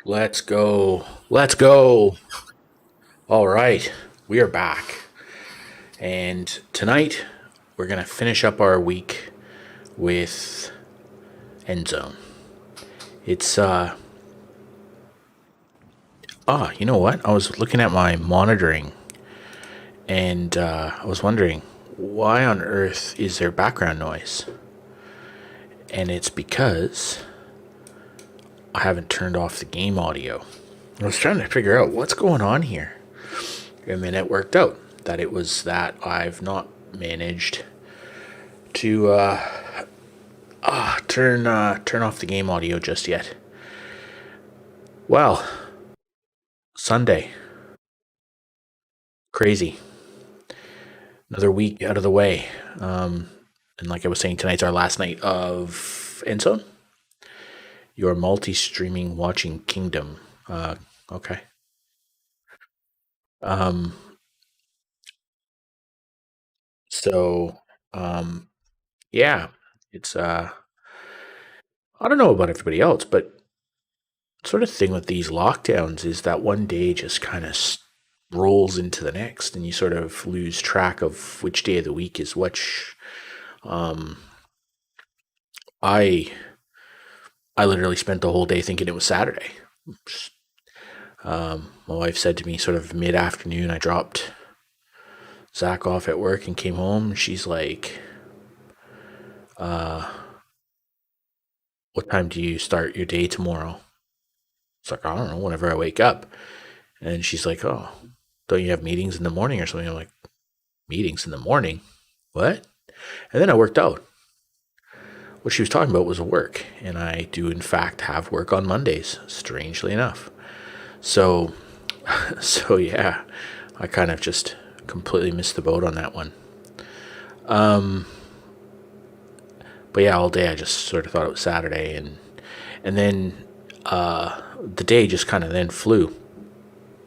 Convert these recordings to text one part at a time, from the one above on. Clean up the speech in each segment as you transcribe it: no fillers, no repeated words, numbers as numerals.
Let's go. Let's go. All right. We are back. And tonight we're going to finish up our week with Endzone. It's you know what? I was looking at my monitoring and I was wondering why on earth is there background noise? And it's because I haven't turned off the game audio. I was trying to figure out what's going on here. And then it worked out that it was that I've not managed to turn off the game audio just yet. Well, Sunday, crazy. Another week out of the way. And like I was saying, tonight's our last night of Endzone, your multi-streaming watching kingdom. Okay. Um, so, um, yeah, it's I don't know about everybody else, but sort of thing with these lockdowns is that one day just kind of rolls into the next, and you sort of lose track of which day of the week is which. Um, I I literally spent the whole day thinking it was Saturday. My wife said to me, sort of mid afternoon, I dropped Zach off at work and came home. She's like, "What time do you start your day tomorrow?" It's like, I don't know, whenever I wake up. And she's like, "Oh, don't you have meetings in the morning or something?" I'm like, "Meetings in the morning? What?" And then I worked out. What she was talking about was work, and I do in fact have work on Mondays, strangely enough. So, so yeah, I kind of just completely missed the boat on that one. But yeah, all day I just sort of thought it was Saturday, and then the day just kind of then flew.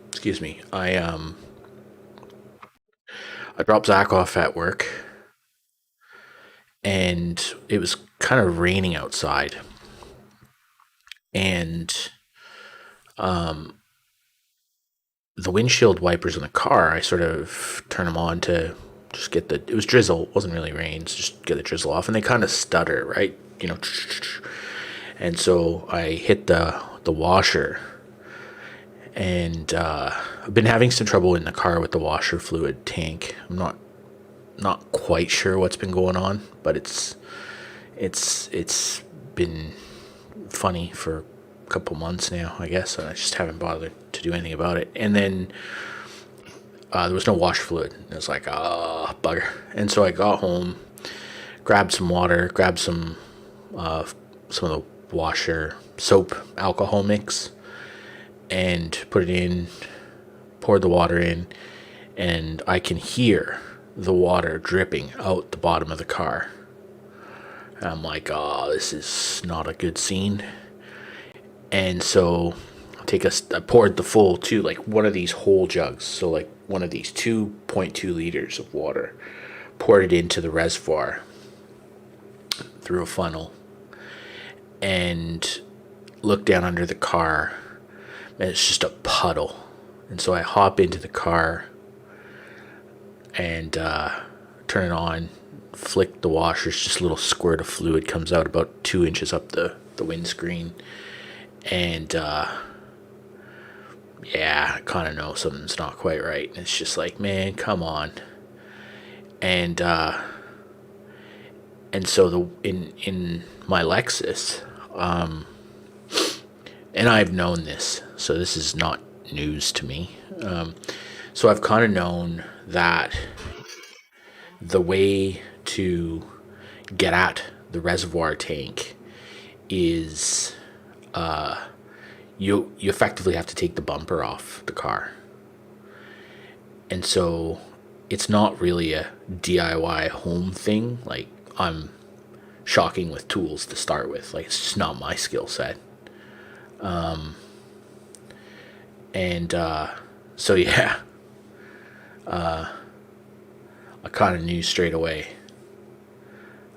Excuse me. I dropped Zach off at work, and it was kind of raining outside, and the windshield wipers in the car, I sort of turn them on to just get the, it was drizzle, it wasn't really rain, so just get the drizzle off, and they kind of stutter, right? You know, and so I hit the washer, and I've been having some trouble in the car with the washer fluid tank. I'm not quite sure what's been going on, but it's been funny for a couple months now, I guess. And I just haven't bothered to do anything about it. And then there was no wash fluid. It was like, bugger. And so I got home, grabbed some water, grabbed some of the washer soap alcohol mix, and put it in, poured the water in, and I can hear the water dripping out the bottom of the car. And I'm like, oh, this is not a good scene. And so I poured the full two, like one of these whole jugs, so like one of these 2.2 liters of water, poured it into the reservoir through a funnel, and looked down under the car, and it's just a puddle. And so I hop into the car and turn it on, flick the washers, just a little squirt of fluid comes out about 2 inches up the windscreen. And yeah, I kind of know something's not quite right. And it's just like, man, come on. And so in my Lexus, and I've known this, so this is not news to me. So I've kind of known that the way to get at the reservoir tank is you effectively have to take the bumper off the car. And so it's not really a DIY home thing. Like, I'm shocking with tools to start with. Like, it's just not my skill set. And so yeah, I kind of knew straight away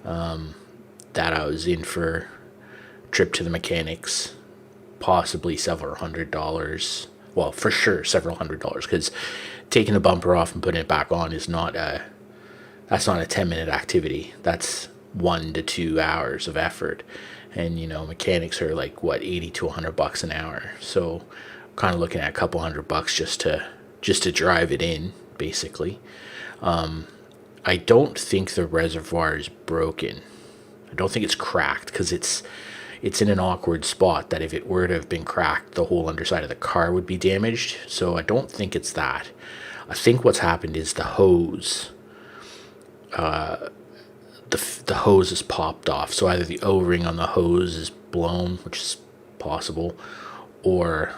that I was in for a trip to the mechanics possibly several $100s. Well, for sure, several $100, because taking the bumper off and putting it back on is not that's not a 10-minute activity. That's 1 to 2 hours of effort. And, mechanics are like, what, 80 to $100 an hour. So kind of looking at a couple $100 just to drive it in, basically. I don't think the reservoir is broken. I don't think it's cracked, because it's in an awkward spot that if it were to have been cracked, the whole underside of the car would be damaged. So I don't think it's that. I think what's happened is the hose, the hose is popped off. So either the O-ring on the hose is blown, which is possible, or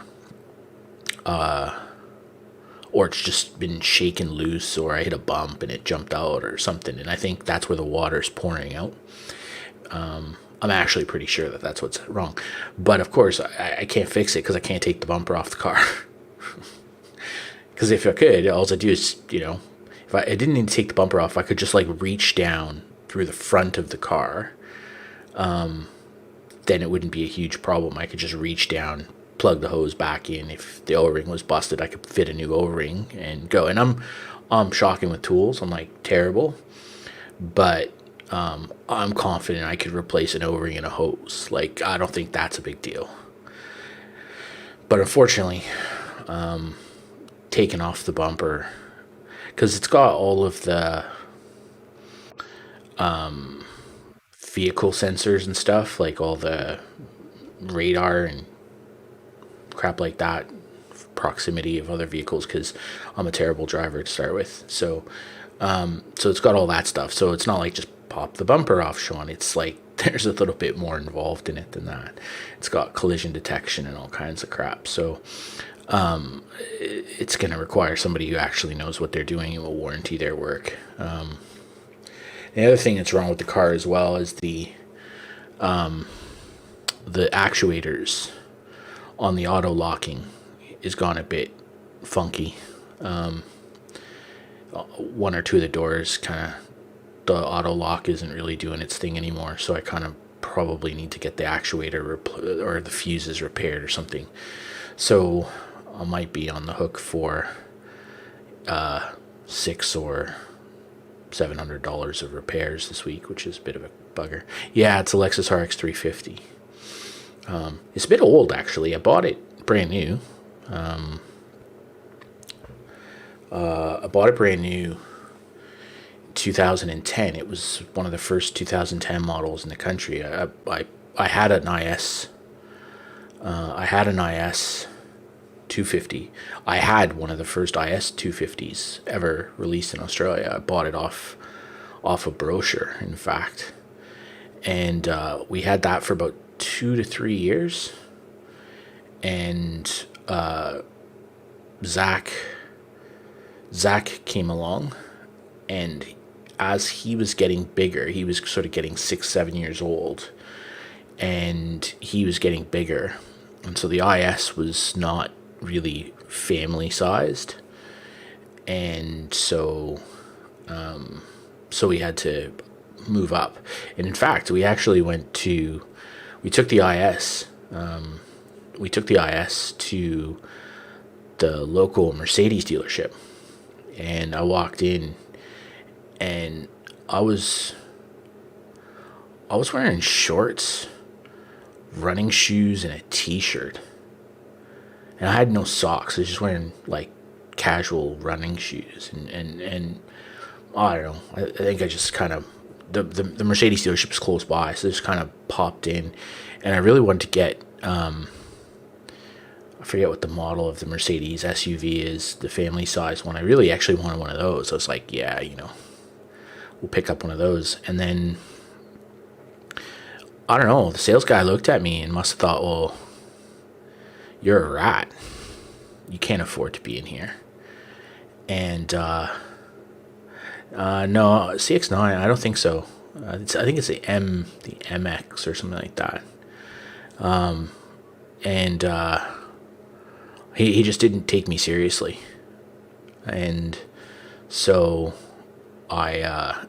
it's just been shaken loose, or I hit a bump and it jumped out or something. And I think that's where the water's pouring out. I'm actually pretty sure that that's what's wrong. But of course, I can't fix it because I can't take the bumper off the car. Because if I could, all I do is, if I didn't need to take the bumper off, I could just like reach down through the front of the car. Then it wouldn't be a huge problem. I could just reach down, plug the hose back in. If the O-ring was busted, I could fit a new O-ring and go. And I'm shocking with tools. I'm like terrible, but I'm confident I could replace an O-ring and a hose. Like, I don't think that's a big deal. But unfortunately, taking off the bumper, because it's got all of the vehicle sensors and stuff, like all the radar and crap like that, proximity of other vehicles, because I'm a terrible driver to start with. So it's got all that stuff. So it's not like just pop the bumper off, Sean. It's like there's a little bit more involved in it than that. It's got collision detection and all kinds of crap. So it's going to require somebody who actually knows what they're doing and will warranty their work. The other thing that's wrong with the car as well is the actuators on the auto locking is gone a bit funky. One or two of the doors the auto lock isn't really doing its thing anymore, so I kind of probably need to get the actuator or the fuses repaired or something. So I might be on the hook for $600 or $700 of repairs this week, which is a bit of a bugger. Yeah, it's a Lexus RX 350. It's a bit old, actually. I bought it brand new. I bought it brand new 2010. It was one of the first 2010 models in the country. I had an IS. I had an IS 250. I had one of the first IS 250s ever released in Australia. I bought it off a brochure, in fact, and we had that for about 2 to 3 years. And Zach came along, and as he was getting bigger, he was sort of getting 6-7 years old, and he was getting bigger, and so the IS was not really family sized, and so we had to move up. And in fact, we actually took the IS to the local Mercedes dealership, and I walked in, and I was wearing shorts, running shoes, and a t-shirt, and I had no socks. I was just wearing like casual running shoes, and I don't know. I think I just kind of the Mercedes dealership is close by, so I just kind of popped in, and I really wanted to get I forget what the model of the Mercedes SUV is, the family size one. I really actually wanted one of those. I was like, yeah, we'll pick up one of those. And then, I don't know, the sales guy looked at me and must have thought, well, you're a rat. You can't afford to be in here. And, no, CX-9, I don't think so. I think it's the MX or something like that. He just didn't take me seriously. And so I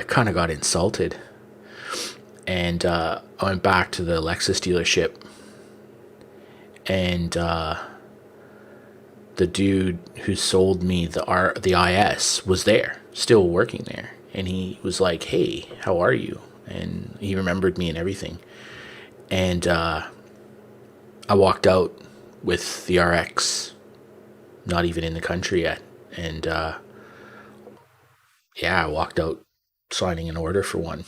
kind of got insulted. And I went back to the Lexus dealership, and the dude who sold me the IS was there, still working there, and he was like, "Hey, how are you?" And he remembered me and everything. And I walked out with the RX, not even in the country yet, and yeah, I walked out signing an order for one,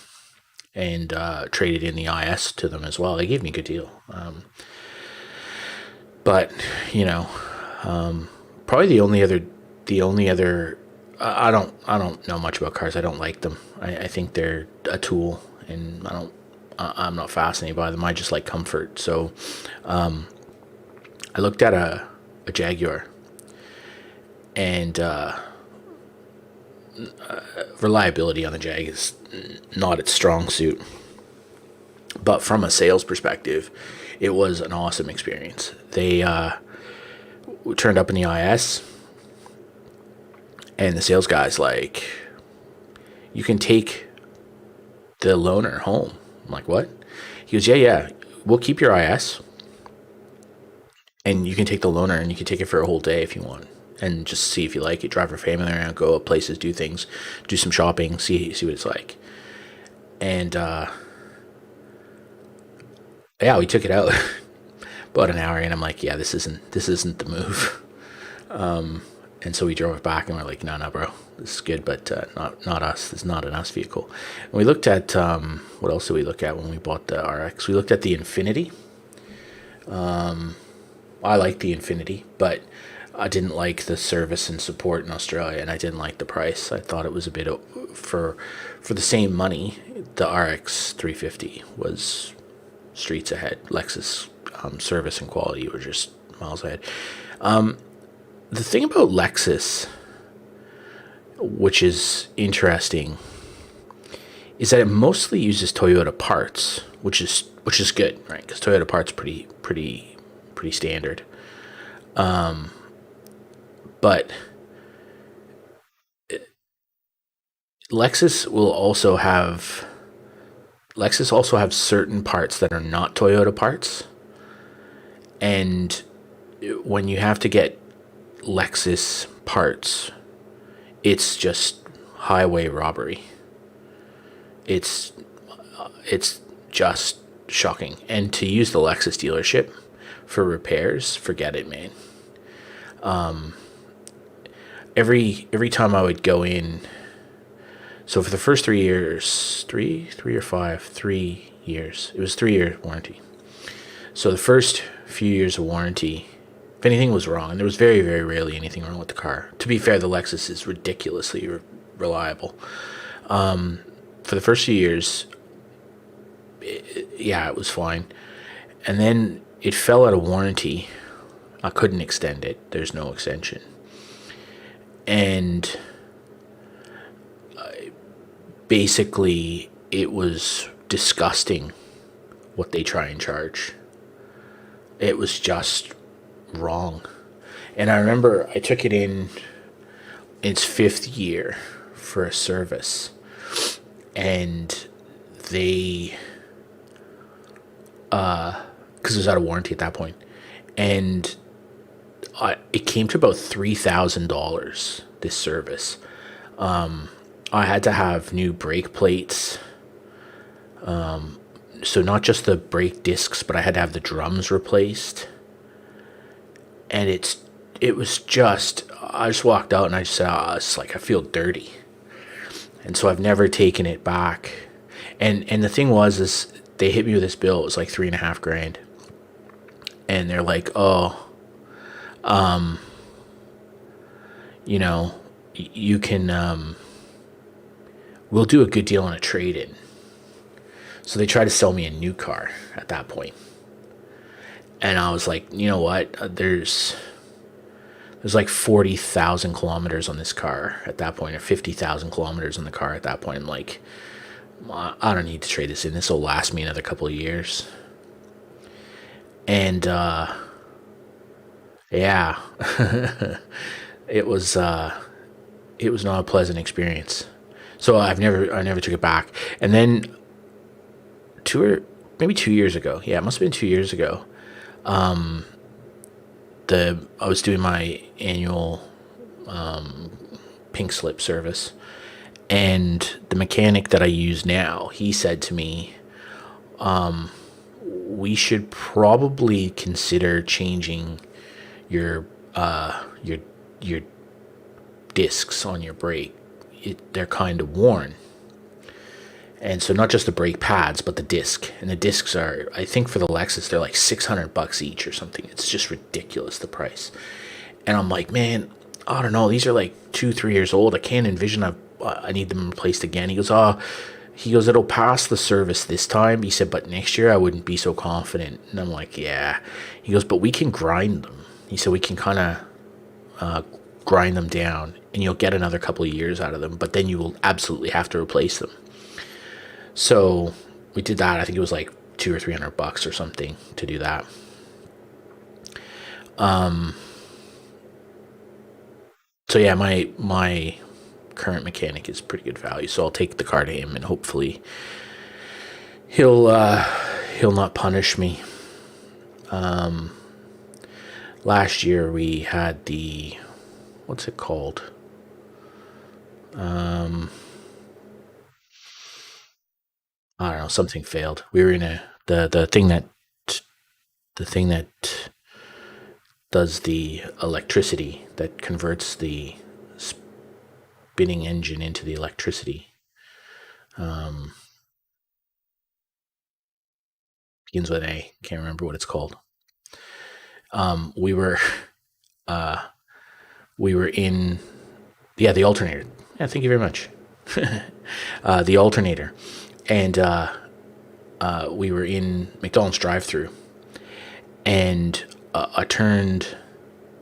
and traded in the IS to them as well. They gave me a good deal. But you know, probably the only other. I don't know much about cars. I don't like them. I think they're a tool, and I'm not fascinated by them. I just like comfort. So, I looked at a Jaguar, and reliability on the Jag is not its strong suit. But from a sales perspective, it was an awesome experience. They turned up in the IS, and the sales guy's like, "You can take the loaner home." I'm like, "What?" He goes, "Yeah, we'll keep your IS, and you can take the loaner, and you can take it for a whole day if you want, and just see if you like it. Drive your family around, go up places, do things, do some shopping, see what it's like." And yeah, we took it out about an hour, and I'm like, "Yeah, this isn't the move." And so we drove it back, and we're like, no, bro, this is good, but not us. This is not an us vehicle. And we looked at what else did we look at when we bought the RX? We looked at the Infinity. I liked the Infinity, but I didn't like the service and support in Australia, and I didn't like the price. I thought it was a bit for the same money. The RX 350 was streets ahead. Lexus service and quality were just miles ahead. The thing about Lexus, which is interesting, is that it mostly uses Toyota parts, which is good, right? Because Toyota parts pretty standard. But Lexus also have certain parts that are not Toyota parts, and when you have to get Lexus parts, it's just highway robbery. It's just shocking. And to use the Lexus dealership for repairs, forget it, man. Every time I would go in, so for the first 3 years, 3 years, it was 3-year warranty. So the first few years of warranty, if anything was wrong, and there was very, very rarely anything wrong with the car. To be fair, the Lexus is ridiculously reliable. For the first few years, it was fine. And then it fell out of warranty. I couldn't extend it. There's no extension. And basically, it was disgusting what they try and charge. It was just wrong. And I remember I took it in its 5th year for a service, and they because it was out of warranty at that point, and it came to about $3,000 this service. I had to have new brake plates, so not just the brake discs, but I had to have the drums replaced. And it was just, I just walked out and I just said, it's like, I feel dirty. And so I've never taken it back. And the thing is they hit me with this bill. It was like $3,500. And they're like, you can, we'll do a good deal on a trade-in. So they tried to sell me a new car at that point. And I was like, you know what? There's like 40,000 kilometers on this car at that point, or 50,000 kilometers on the car at that point. I'm like, I don't need to trade this in. This will last me another couple of years. And yeah, it was not a pleasant experience. So I never took it back. And then two or maybe 2 years ago. Yeah, it must have been 2 years ago. The I was doing my annual pink slip service, and the mechanic that I use now, he said to me, we should probably consider changing your your discs on your brake. They're kind of worn. And so not just the brake pads, but the disc. And the discs are, I think for the Lexus, they're like $600 each or something. It's just ridiculous, the price. And I'm like, man, I don't know. These are like 2, 3 years old. I can't envision I need them replaced again. He goes, it'll pass the service this time. He said, but next year I wouldn't be so confident. And I'm like, yeah. He goes, but we can grind them. He said, we can kind of grind them down and you'll get another couple of years out of them, but then you will absolutely have to replace them. So we did that. I think it was like $200 or $300 or something to do that. So yeah, my current mechanic is pretty good value. So I'll take the car to him and hopefully he'll not punish me. Last year we had what's it called? I don't know, something failed. We were in the thing that does the electricity, that converts the spinning engine into the electricity. Begins with A. Can't remember what it's called. We were we were in, yeah, the alternator. Yeah, thank you very much. The alternator, and we were in McDonald's drive-through, and I turned.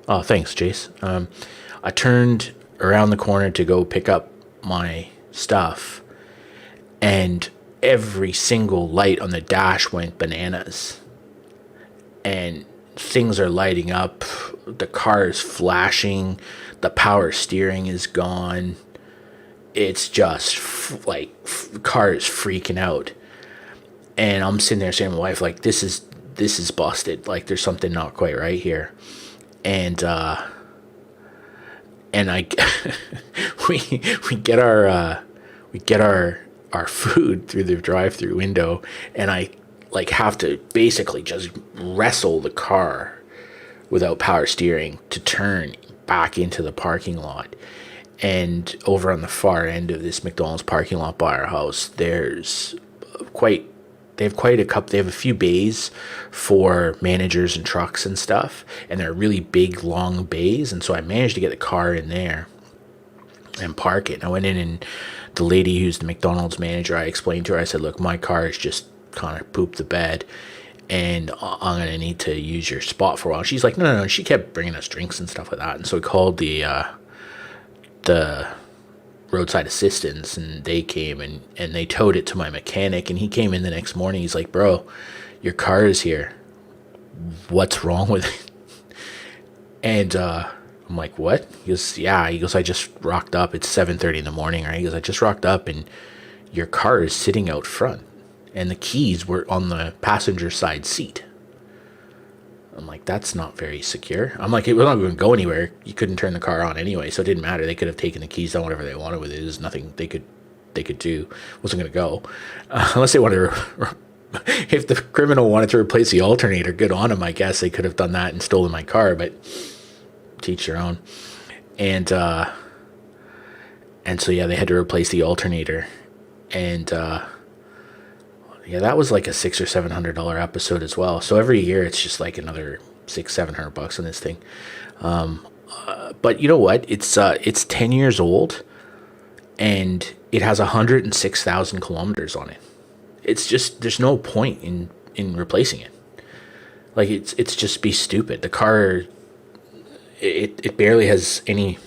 Oh, thanks, Jace. I turned around the corner to go pick up my stuff, and every single light on the dash went bananas, and things are lighting up. The car is flashing. The power steering is gone. It's just car is freaking out, and I'm sitting there saying to my wife, like, this is busted. Like, there's something not quite right here, and I we get our food through the drive-through window, and I have to basically just wrestle the car without power steering to turn back into the parking lot. And over on the far end of this McDonald's parking lot by our house, there's they have a few bays for managers and trucks and stuff, and they're really big, long bays. And so I managed to get the car in there and park it. And I went in, and the lady who's the McDonald's manager, I explained to her, I said, look, my car is just kind of pooped the bed, and I'm going to need to use your spot for a while. She's like, no. She kept bringing us drinks and stuff like that. And so we called the roadside assistance, and they came and they towed it to my mechanic, and he came in the next morning. He's like, bro, your car is here. What's wrong with it? And I'm like, what? He goes, yeah. He goes, I just rocked up. It's 7:30 in the morning, right? He goes, I just rocked up, and your car is sitting out front, and the keys were on the passenger side seat. I'm like, that's not very secure. I'm like, it was not going to go anywhere. You couldn't turn the car on anyway, so it didn't matter. They could have taken the keys, done whatever they wanted with it. There's nothing they could do. It wasn't going to go, unless they wanted to. If the criminal wanted to replace the alternator, good on them. I guess they could have done that and stolen my car, but teach their own. And so yeah, they had to replace the alternator, and yeah, that was like a $600 or $700 episode as well. So every year it's just like another $600-700 on this thing. But you know what? It's 10 years old, and it has 106,000 kilometers on it. It's just, there's no point in replacing it. Like, it's just be stupid. The car, it barely has any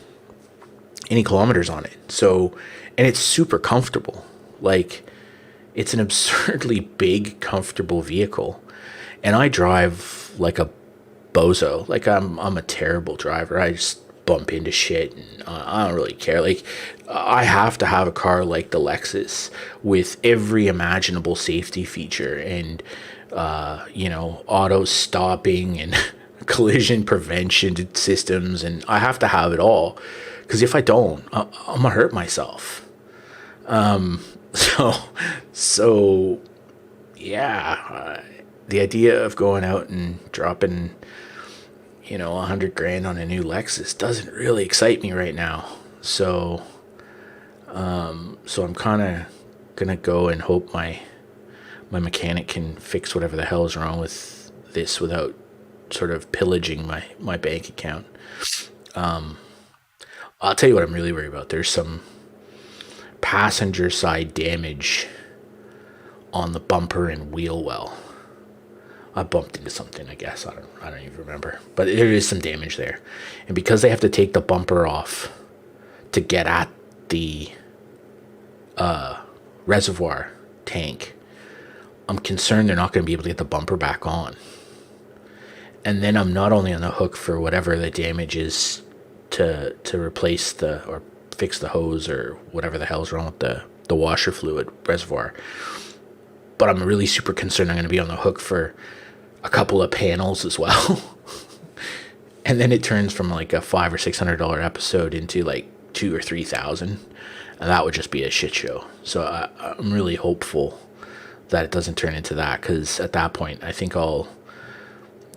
kilometers on it. So, and it's super comfortable. Like, it's an absurdly big, comfortable vehicle, and I drive like a bozo. Like, I'm a terrible driver. bump into shit, and I don't really care. Like, I have to have a car like the Lexus with every imaginable safety feature, and auto stopping and collision prevention systems, and I have to have it all, because if I don't, I'm gonna hurt myself. So, so yeah, the idea of going out and dropping, 100 grand on a new Lexus doesn't really excite me right now. So I'm kind of gonna go and hope my mechanic can fix whatever the hell is wrong with this without sort of pillaging my bank account. I'll tell you what I'm really worried about. There's some passenger side damage on the bumper and wheel well. I bumped into something, I guess. I don't even remember. But there is some damage there. And because they have to take the bumper off to get at the reservoir tank, I'm concerned they're not going to be able to get the bumper back on. And then I'm not only on the hook for whatever the damage is to replace or fix the hose or whatever the hell's wrong with the washer fluid reservoir, but I'm really super concerned I'm going to be on the hook for a couple of panels as well. And then it turns from like a $500 or $600 episode into like $2,000 or $3,000, and that would just be a shit show. So I'm really hopeful that it doesn't turn into that, because at that point I think I'll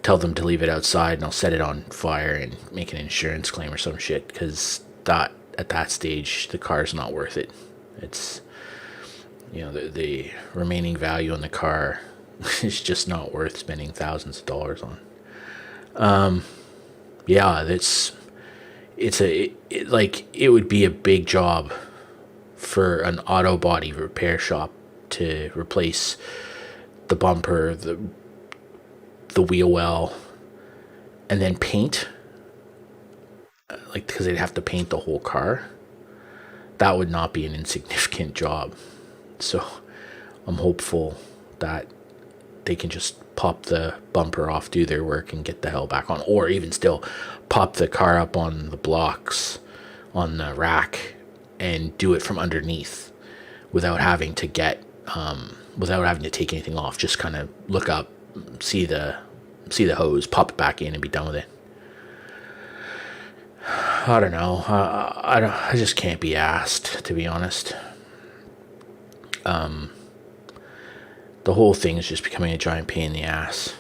tell them to leave it outside and I'll set it on fire and make an insurance claim or some shit, because at that stage the car's not worth it. It's the remaining value on the car is just not worth spending thousands of dollars on. It would be a big job for an auto body repair shop to replace the bumper, the wheel well, and then paint, because they'd have to paint the whole car. That would not be an insignificant job. So I'm hopeful that they can just pop the bumper off, do their work, and get the hell back on. Or even still, pop the car up on the blocks, on the rack, and do it from underneath without having to take anything off. Just kind of look up, see the hose, pop it back in, and be done with it. I don't know. I just can't be asked, to be honest. The whole thing is just becoming a giant pain in the ass.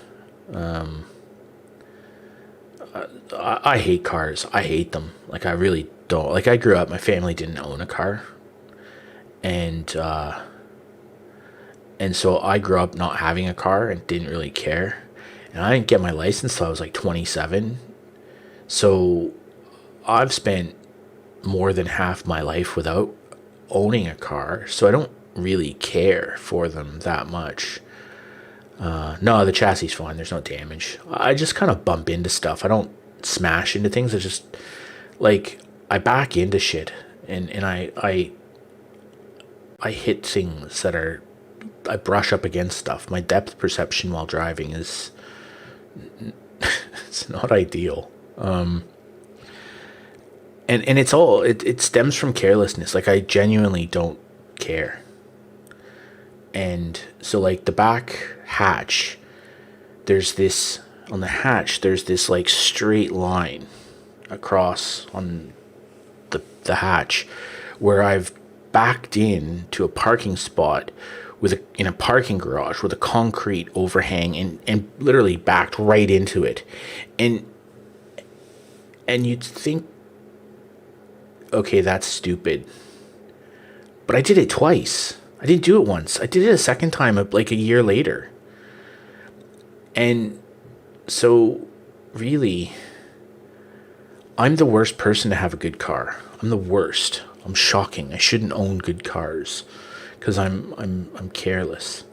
I hate cars. I hate them. I really don't. I grew up, my family didn't own a car. And so I grew up not having a car and didn't really care. And I didn't get my license till I was 27. So I've spent more than half my life without owning a car. So I don't really care for them that much. No, the chassis is fine. There's no damage. I just kind of bump into stuff. I don't smash into things. I just, I back into shit. And I hit things that I brush up against stuff. My depth perception while driving is, it's not ideal. And it stems from carelessness. I genuinely don't care. And so the back hatch, there's this straight line across on the hatch where I've backed in to a parking spot in a parking garage with a concrete overhang and literally backed right into it. And you'd think, okay, that's stupid. But I did it twice. I didn't do it once. I did it a second time, a year later. And so, really, I'm the worst person to have a good car. I'm the worst. I'm shocking. I shouldn't own good cars because I'm careless.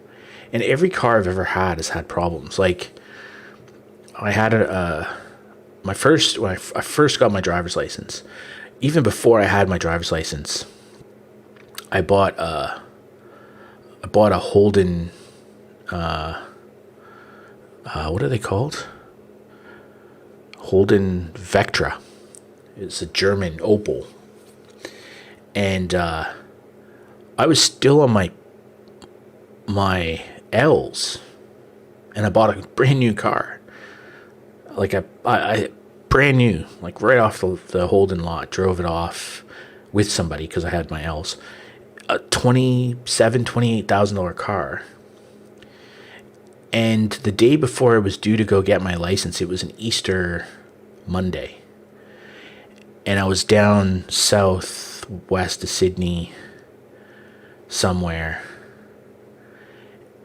And every car I've ever had has had problems. I had when I first got my driver's license. Even before I had my driver's license, I bought a Holden, what are they called? Holden Vectra. It's a German Opel. And I was still on my L's, and I bought a brand new car. Like I brand new, like right off the Holden lot. Drove it off with somebody because I had my L's. A $28,000 car. And the day before I was due to go get my license, it was an Easter Monday. And I was down southwest of Sydney somewhere.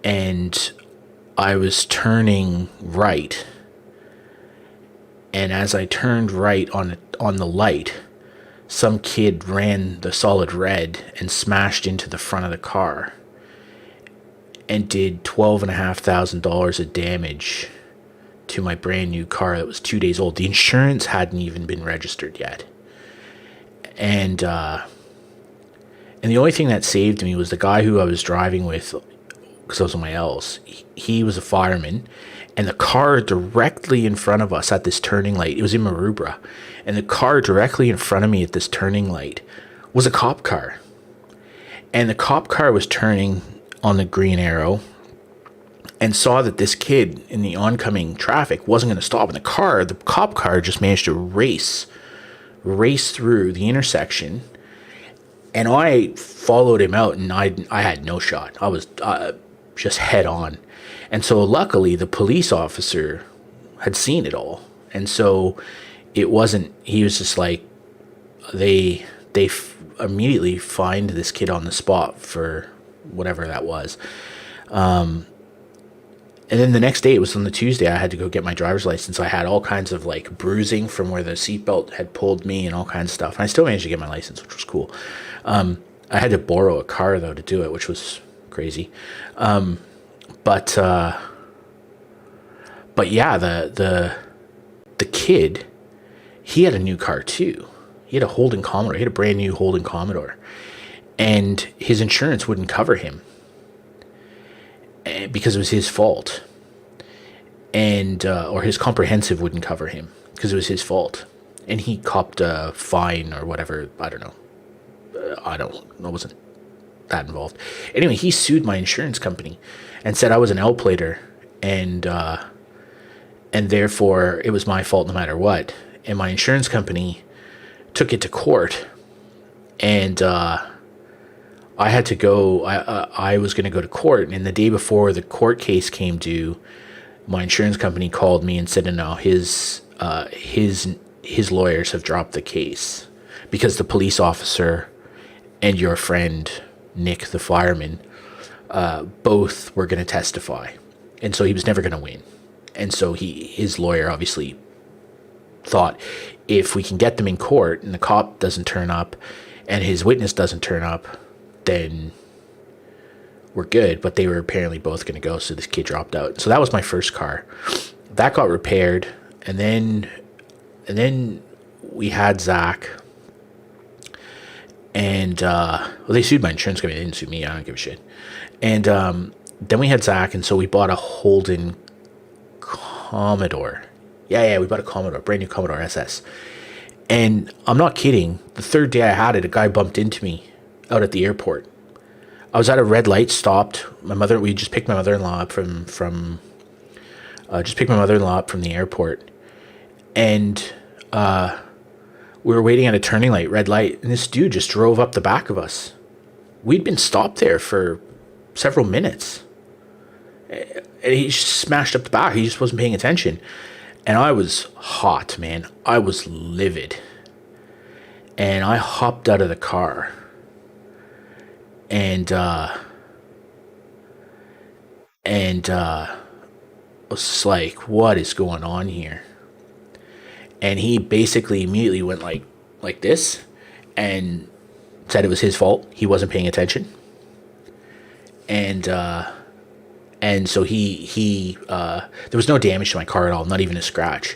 And I was turning right. And as I turned right on the light, some kid ran the solid red and smashed into the front of the car and did $12,500 of damage to my brand new car that was 2 days old. The insurance hadn't even been registered yet. And the only thing that saved me was the guy who I was driving with, because I was on my L's. He was a fireman, and the car directly in front of us at this turning light, it was in Maroubra, and the car directly in front of me at this turning light was a cop car. And the cop car was turning on the green arrow and saw that this kid in the oncoming traffic wasn't going to stop. And the cop car just managed to race through the intersection. And I followed him out, and I had no shot. I was just head on. And so luckily the police officer had seen it all. And so it wasn't, he was just like, they immediately fined this kid on the spot for whatever that was. And then the next day, it was on the Tuesday, I had to go get my driver's license. I had all kinds of like bruising from where the seatbelt had pulled me and all kinds of stuff. And I still managed to get my license, which was cool. I had to borrow a car though to do it, which was crazy. But yeah, the kid, he had a new car too. He had a Holden Commodore. He had a brand new Holden Commodore, and his insurance wouldn't cover him because it was his fault, and or his comprehensive wouldn't cover him because it was his fault, and he copped a fine or whatever. I don't know. I wasn't that involved. Anyway, he sued my insurance company and said I was an L-plater, and therefore it was my fault no matter what. And my insurance company took it to court, and I had to go. I was going to go to court, and the day before the court case came due, my insurance company called me and said, "No, his lawyers have dropped the case because the police officer and your friend Nick, the fireman, both were going to testify, and so he was never going to win." And so his lawyer obviously thought, if we can get them in court and the cop doesn't turn up and his witness doesn't turn up, then we're good. But they were apparently both going to go, so this kid dropped out. So that was my first car. That got repaired, and then we had Zach, and they sued my insurance company. They didn't sue me. I don't give a shit. And then we had Zach, and so we bought a Holden Commodore. Yeah, we bought a Commodore, brand new Commodore SS. And I'm not kidding. The third day I had it, a guy bumped into me out at the airport. I was at a red light, stopped. We just picked my mother-in-law up from the airport, and we were waiting at a turning light, red light, and this dude just drove up the back of us. We'd been stopped there for several minutes, and he just smashed up the back. He just wasn't paying attention. And I was hot, man. I was livid. And I hopped out of the car. And I was like, what is going on here? And he basically immediately went like this and said it was his fault. He wasn't paying attention. And so he there was no damage to my car at all, not even a scratch.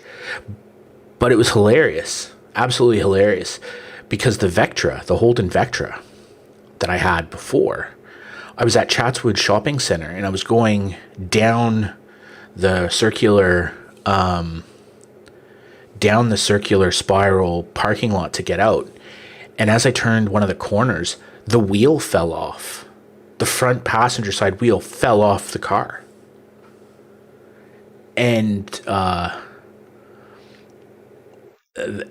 But it was hilarious, absolutely hilarious, because the Holden Vectra that I had before, I was at Chatswood Shopping Center, and I was going down the circular down the circular spiral parking lot to get out. And as I turned one of the corners, the wheel fell off. The front passenger side wheel fell off the car. And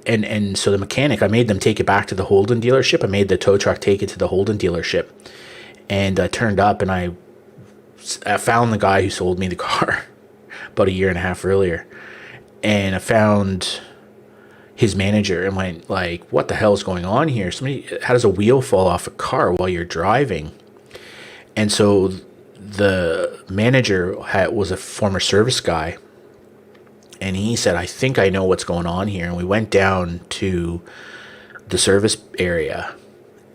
and so the mechanic, I made them take it back to the Holden dealership. I made the tow truck take it to the Holden dealership. And I turned up and I found the guy who sold me the car about a year and a half earlier. And I found his manager and went like, what the hell is going on here? How does a wheel fall off a car while you're driving? And so the manager was a former service guy. And he said, I think I know what's going on here. And we went down to the service area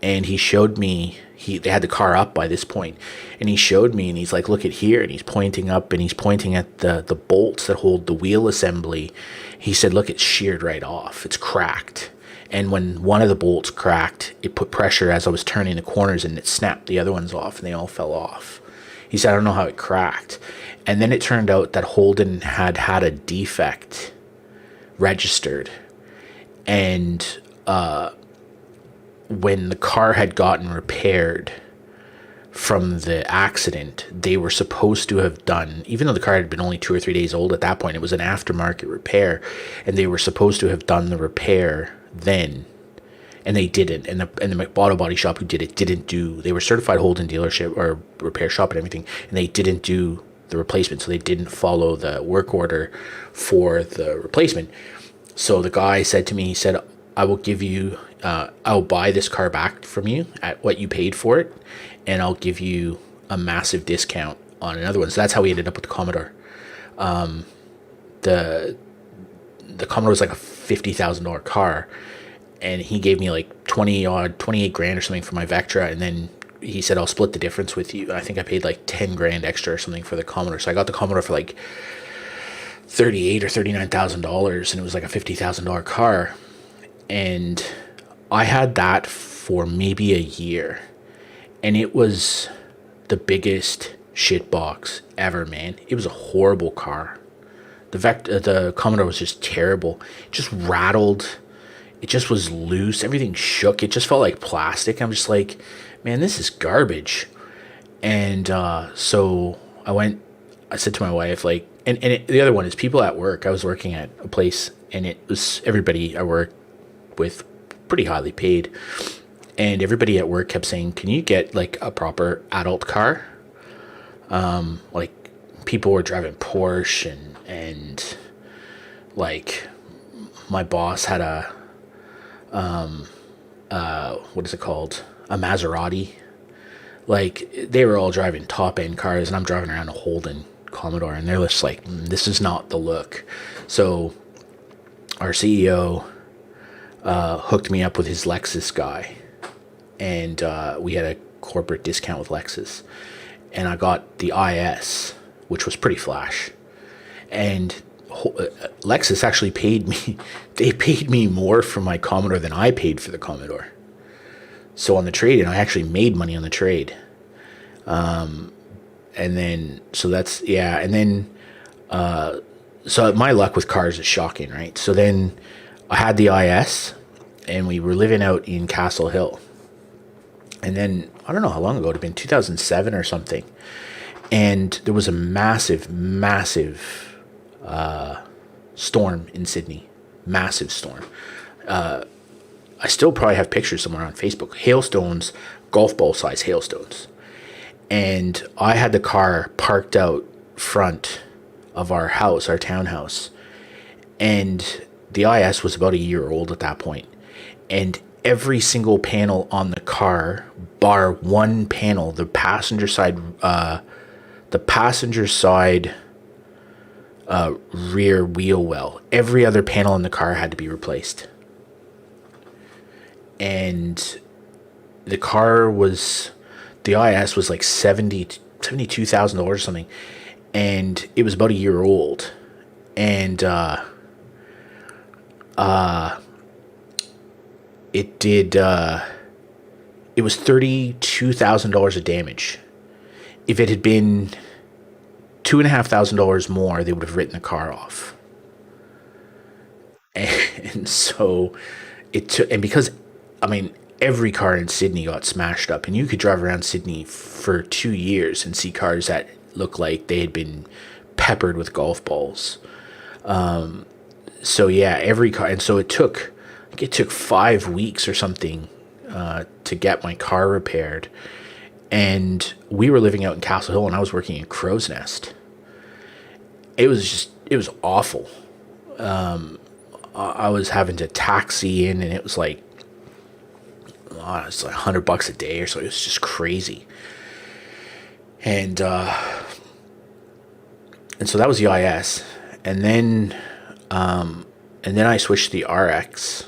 and he showed me, they had the car up by this point, and he showed me and he's like, look at here. And he's pointing up and he's pointing at the bolts that hold the wheel assembly. He said, look, it's sheared right off. It's cracked. And when one of the bolts cracked, it put pressure as I was turning the corners and it snapped the other ones off and they all fell off. He said, I don't know how it cracked. And then it turned out that Holden had a defect registered. And when the car had gotten repaired from the accident, they were supposed to have done, even though the car had been only 2 or 3 days old at that point, it was an aftermarket repair, and they were supposed to have done the repair then, and they didn't. And the auto body shop who did it didn't do. They were certified Holden dealership or repair shop and everything, and they didn't do the replacement, so they didn't follow the work order for the replacement. So the guy said to me, he said, I will give you, I'll buy this car back from you at what you paid for it, and I'll give you a massive discount on another one. So that's how we ended up with the Commodore. The Commodore was like a $50,000 car, and he gave me like 28 grand or something for my Vectra, and then he said, I'll split the difference with you. I think I paid like 10 grand extra or something for the Commodore. So I got the Commodore for like $38,000 or $39,000, and it was like a $50,000 car. And I had that for maybe a year, and it was the biggest shitbox ever, man. It was a horrible car. The Commodore was just terrible. It just rattled. It just was loose. Everything shook. It just felt like plastic. I'm just like, man, this is garbage. And so I said to my wife, like, the other one is people at work. I was working at a place, and it was everybody I worked with pretty highly paid. And everybody at work kept saying, can you get like a proper adult car? Like people were driving Porsche and like my boss had a, what is it called? A Maserati. Like they were all driving top end cars, and I'm driving around a Holden Commodore, and they're just like, this is not the look. So our CEO hooked me up with his Lexus guy, and we had a corporate discount with Lexus, and I got the IS, which was pretty flash. And Lexus actually paid me, they paid me more for my Commodore than I paid for the Commodore. So on the trade-in, I actually made money on the trade. And then, so that's, yeah. And then, so my luck with cars is shocking, right? So then I had the IS, and we were living out in Castle Hill. And then, I don't know how long ago, it had been 2007 or something. And there was a massive storm in Sydney. Massive storm. I still probably have pictures somewhere on Facebook. Hailstones, golf ball size hailstones. And I had the car parked out front of our house, our townhouse. And the IS was about a year old at that point. And every single panel on the car, bar one panel, the passenger side rear wheel well, every other panel in the car had to be replaced. And the IS was like $72,000 or something, and it was about a year old, and it was $32,000 of damage. If it had been $2,500 more, they would have written the car off. And And so it took, and because, I mean, every car in Sydney got smashed up, and you could drive around Sydney for 2 years and see cars that looked like they had been peppered with golf balls. So yeah, every car, and so it took 5 weeks or something to get my car repaired, and we were living out in Castle Hill, and I was working in Crow's Nest. It was awful. I was having to taxi in, and it was like, it's like $100 a day or so. It was just crazy. And so that was the IS, and then I switched to the RX,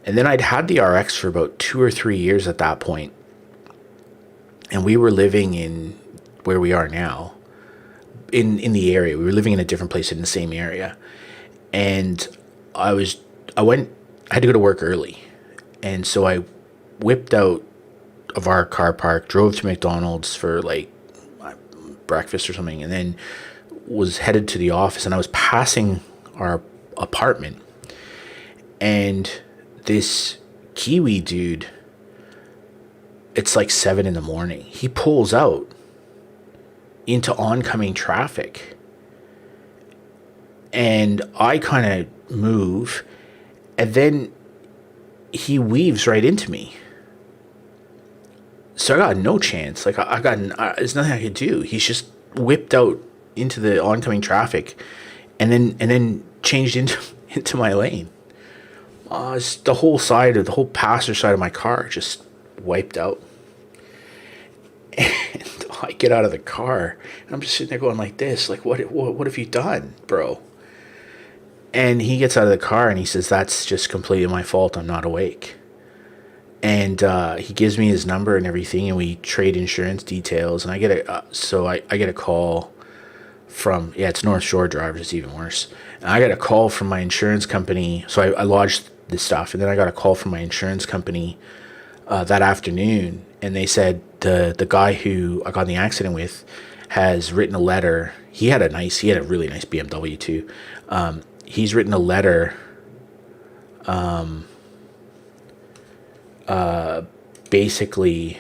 and then I'd had the RX for about 2 or 3 years at that point, and we were living in where we are now, in the area. We were living in a different place in the same area, and I had to go to work early, and so I whipped out of our car park, drove to McDonald's for like breakfast or something, and then was headed to the office, and I was passing our apartment, and this Kiwi dude, it's like 7 a.m, he pulls out into oncoming traffic, and I kind of move, and then he weaves right into me. So I got no chance. Like, there's nothing I could do. He's just whipped out into the oncoming traffic, and then changed into my lane. The whole passenger side of my car just wiped out. And I get out of the car, and I'm just sitting there going like this, like, what have you done, bro? And he gets out of the car, and he says, "That's just completely my fault. I'm not awake." And he gives me his number and everything, and we trade insurance details. And I get I get a call from, it's North Shore drivers. It's even worse. And I got a call from my insurance company. So I lodged this stuff, and then I got a call from my insurance company that afternoon, and they said the guy who I got in the accident with has written a letter. He had a really nice BMW too. He's written a letter basically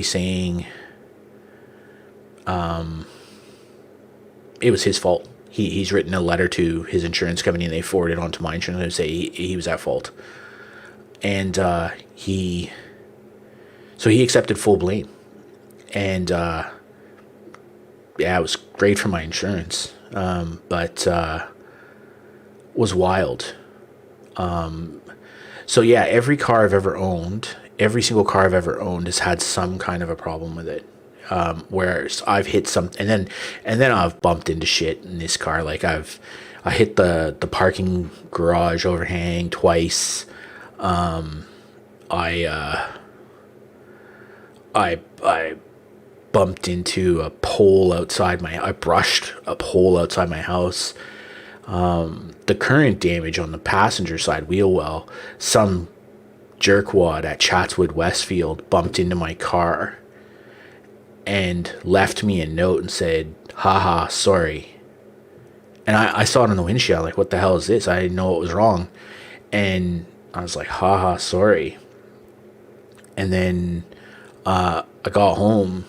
saying it was his fault. He's written a letter to his insurance company, and they forwarded it on to my insurance and say he was at fault. And he accepted full blame. And it was great for my insurance, but was wild. So yeah, every single car I've ever owned has had some kind of a problem with it. Where I've hit some, and then I've bumped into shit in this car. Like I hit the parking garage overhang twice. I bumped into a pole outside I brushed a pole outside my house. The current damage on the passenger side wheel well, some jerkwad at Chatswood Westfield bumped into my car and left me a note and said, "Haha, sorry." And I saw it on the windshield, like, what the hell is this? I didn't know what was wrong. And I was like, "Haha, sorry." And then I got home,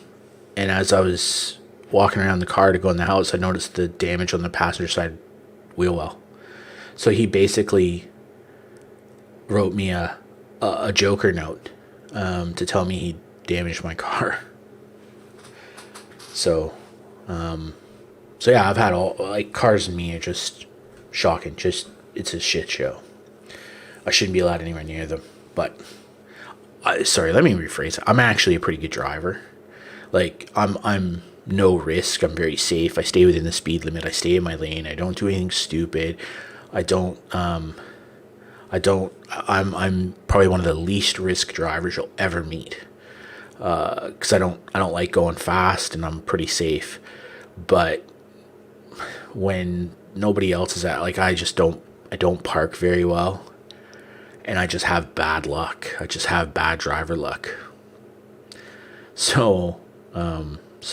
and as I was walking around the car to go in the house, I noticed the damage on the passenger side wheel well. So he basically wrote me a Joker note to tell me he damaged my car. So yeah, I've had cars and me are just shocking. It's a shit show. I shouldn't be allowed anywhere near them. But sorry, let me rephrase it. I'm actually a pretty good driver. Like I'm no risk. I'm very safe. I stay within the speed limit. I stay in my lane. I don't do anything stupid. I'm probably one of the least risk drivers you'll ever meet. Because I don't like going fast, and I'm pretty safe. But when nobody else is at, I don't park very well, and I just have bad luck. I just have bad driver luck. So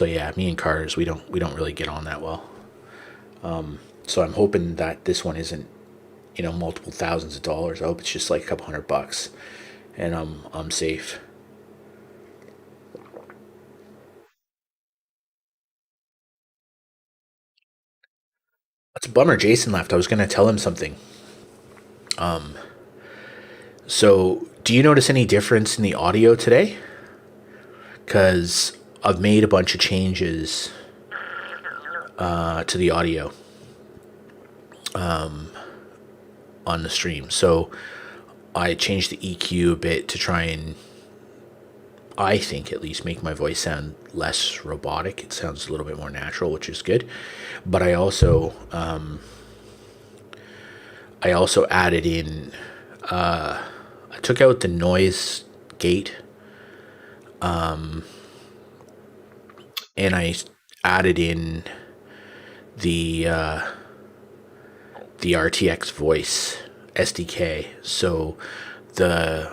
yeah, me and cars, we don't really get on that well. So I'm hoping that this one isn't, multiple thousands of dollars. I hope it's just like a couple $100, and I'm safe. It's a bummer. Jason left. I was gonna tell him something. So, do you notice any difference in the audio today? Because I've made a bunch of changes to the audio on the stream. So I changed the EQ a bit to try and, I think at least, make my voice sound less robotic. It sounds a little bit more natural, which is good. But I also added in. I took out the noise gate, and I added in the the RTX voice SDK. So the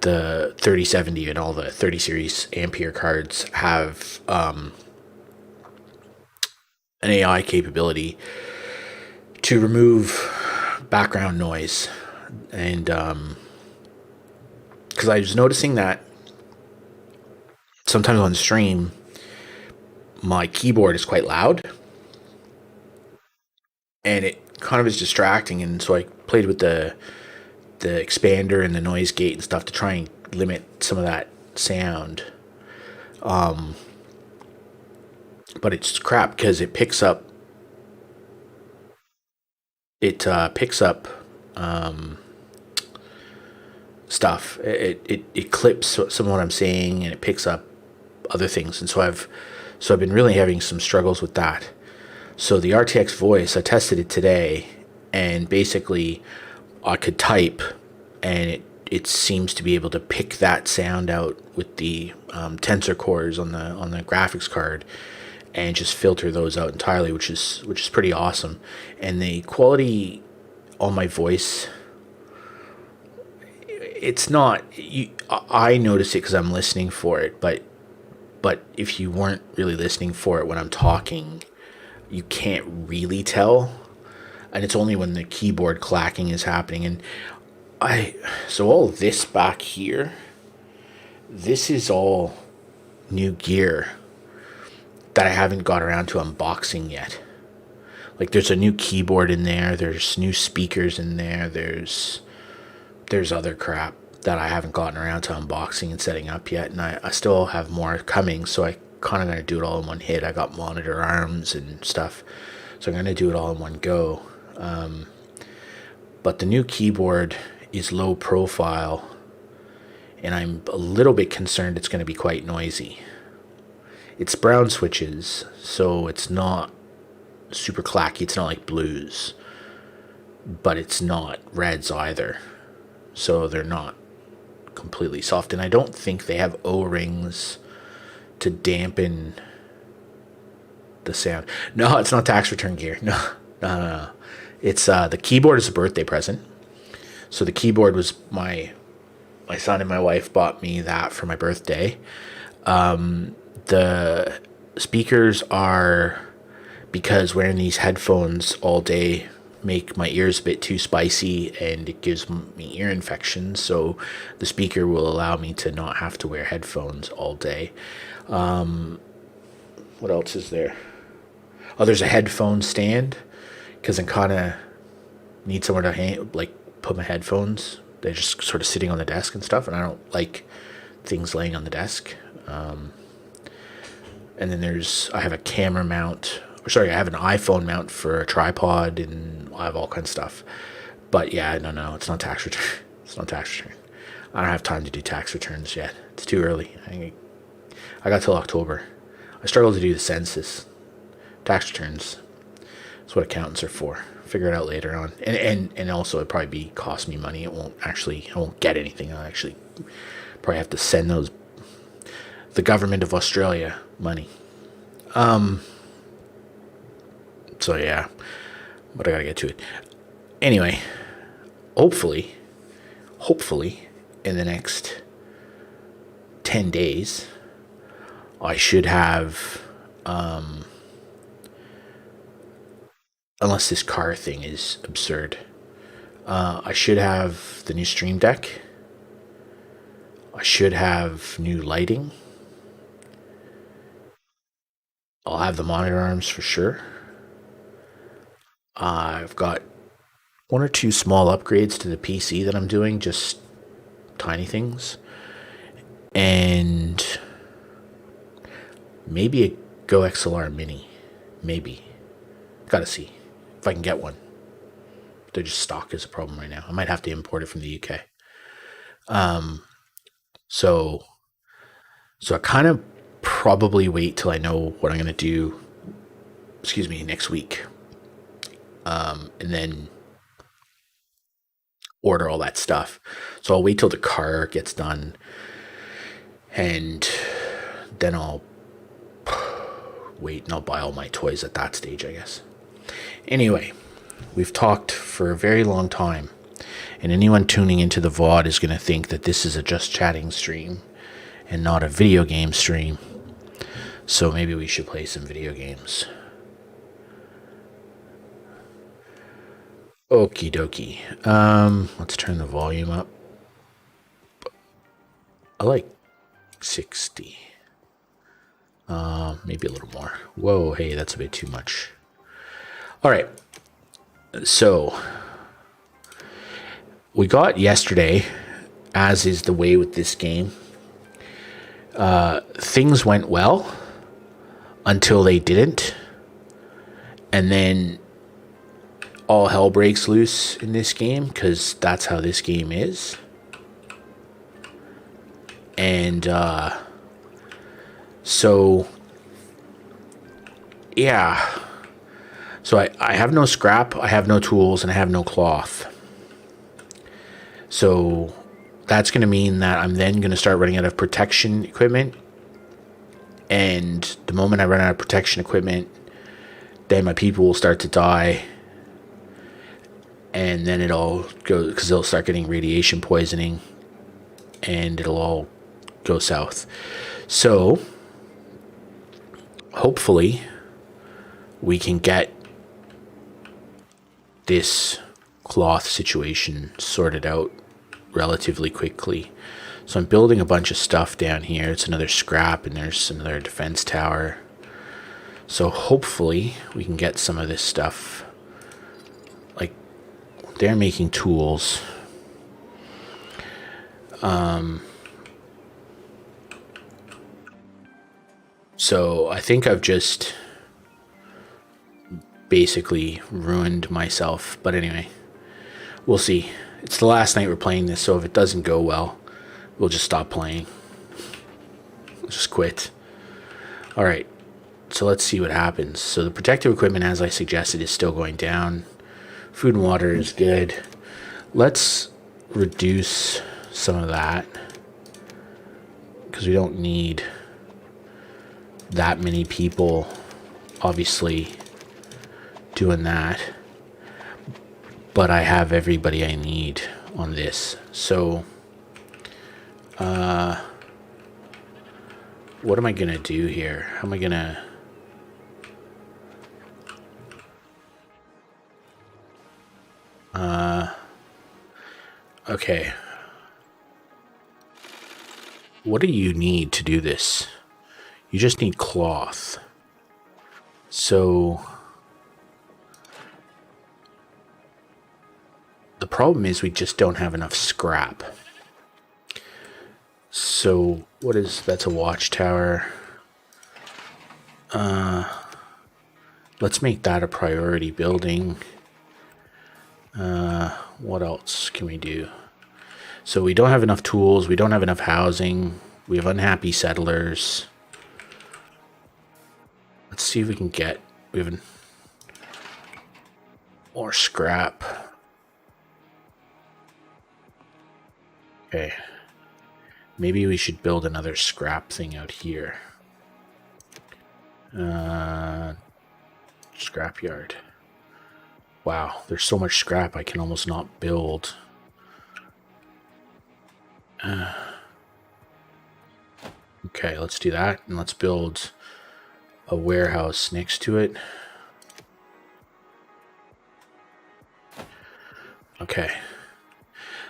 the 3070 and all the 30 series Ampere cards have an AI capability to remove background noise, and because I was noticing that sometimes on stream my keyboard is quite loud, and it kind of is distracting, and so I played with the expander and the noise gate and stuff to try and limit some of that sound. But it's crap because it picks up stuff. It clips some of what I'm saying, and it picks up other things. And so I've been really having some struggles with that. So the RTX voice, I tested it today, and basically I could type, and it seems to be able to pick that sound out with the tensor cores on the graphics card, and just filter those out entirely, which is pretty awesome. And the quality on my voice, it's not. I notice it because I'm listening for it, but if you weren't really listening for it when I'm talking, you can't really tell, and it's only when the keyboard clacking is happening. And so all this back here, this is all new gear that I haven't got around to unboxing yet. Like, there's a new keyboard in there, there's new speakers in there, there's other crap that I haven't gotten around to unboxing and setting up yet, and I still have more coming, so I kind of gonna do it all in one hit. I got monitor arms and stuff, so I'm gonna do it all in one go. But the new keyboard is low profile, and I'm a little bit concerned it's going to be quite noisy. It's brown switches, so it's not super clacky. It's not like blues, but it's not reds either. So they're not completely soft. And I don't think they have O-rings to dampen the sound. No, it's not tax return gear. No, no. It's the keyboard is a birthday present. So the keyboard was my son and my wife bought me that for my birthday. The speakers are, because wearing these headphones all day make my ears a bit too spicy, and it gives me ear infections, so the speaker will allow me to not have to wear headphones all day. What else is there? Oh, there's a headphone stand, because I kind of need somewhere to put my headphones. They're just sort of sitting on the desk and stuff, and I don't like things laying on the desk. And then I have a camera mount. Sorry, I have an iPhone mount for a tripod, and I have all kinds of stuff. But yeah, no, it's not tax return. It's not tax return. I don't have time to do tax returns yet. It's too early. I got till October. I struggle to do the census. Tax returns. That's what accountants are for. Figure it out later on. And also it'd probably cost me money. I won't get anything. I'll actually probably have to send the government of Australia money. So yeah, but I gotta get to it. Anyway, hopefully, in the next 10 days, I should have unless this car thing is absurd. I should have the new Stream Deck. I should have new lighting. I'll have the monitor arms for sure. I've got one or two small upgrades to the PC that I'm doing, just tiny things. And maybe a Go XLR Mini. Maybe. Gotta see if I can get one. They're just stock is a problem right now. I might have to import it from the UK. So I kind of probably wait till I know what I'm going to do, next week. And then order all that stuff. So I'll wait till the car gets done, and then I'll wait and I'll buy all my toys at that stage, I guess. Anyway, we've talked for a very long time, and anyone tuning into the VOD is going to think that this is a just chatting stream and not a video game stream. So maybe we should play some video games. Okie dokie. Let's turn the volume up. I like 60. Maybe a little more. Whoa, hey, that's a bit too much. All right. So we got yesterday, as is the way with this game. Things went well until they didn't. And then all hell breaks loose in this game, because that's how this game is. And so yeah, so I have no scrap, I have no tools, and I have no cloth. So that's going to mean that I'm then going to start running out of protection equipment. And the moment I run out of protection equipment, then my people will start to die. And then it'll go, because they'll start getting radiation poisoning, and it'll all go south. So hopefully we can get this cloth situation sorted out relatively quickly. So I'm building a bunch of stuff down here. It's another scrap, and there's another defense tower. So hopefully we can get some of this stuff. Like, they're making tools. So I think I've just basically ruined myself. But anyway, we'll see. It's the last night we're playing this, so if it doesn't go well, we'll just stop playing. We'll just quit. All right, so let's see what happens. So the protective equipment, as I suggested, is still going down. Food and water is good. Let's reduce some of that, because we don't need that many people, obviously, doing that. But I have everybody I need on this. So what am I gonna do here? How am I gonna okay, what do you need to do this? You just need cloth. So the problem is we just don't have enough scrap. So what is, that's a watchtower. Let's make that a priority building. What else can we do? So we don't have enough tools, we don't have enough housing, we have unhappy settlers. Let's see if we can get, we have more scrap. Okay. Maybe we should build another scrap thing out here. Scrapyard. Wow, there's so much scrap I can almost not build. Okay, let's do that, and let's build a warehouse next to it. Okay.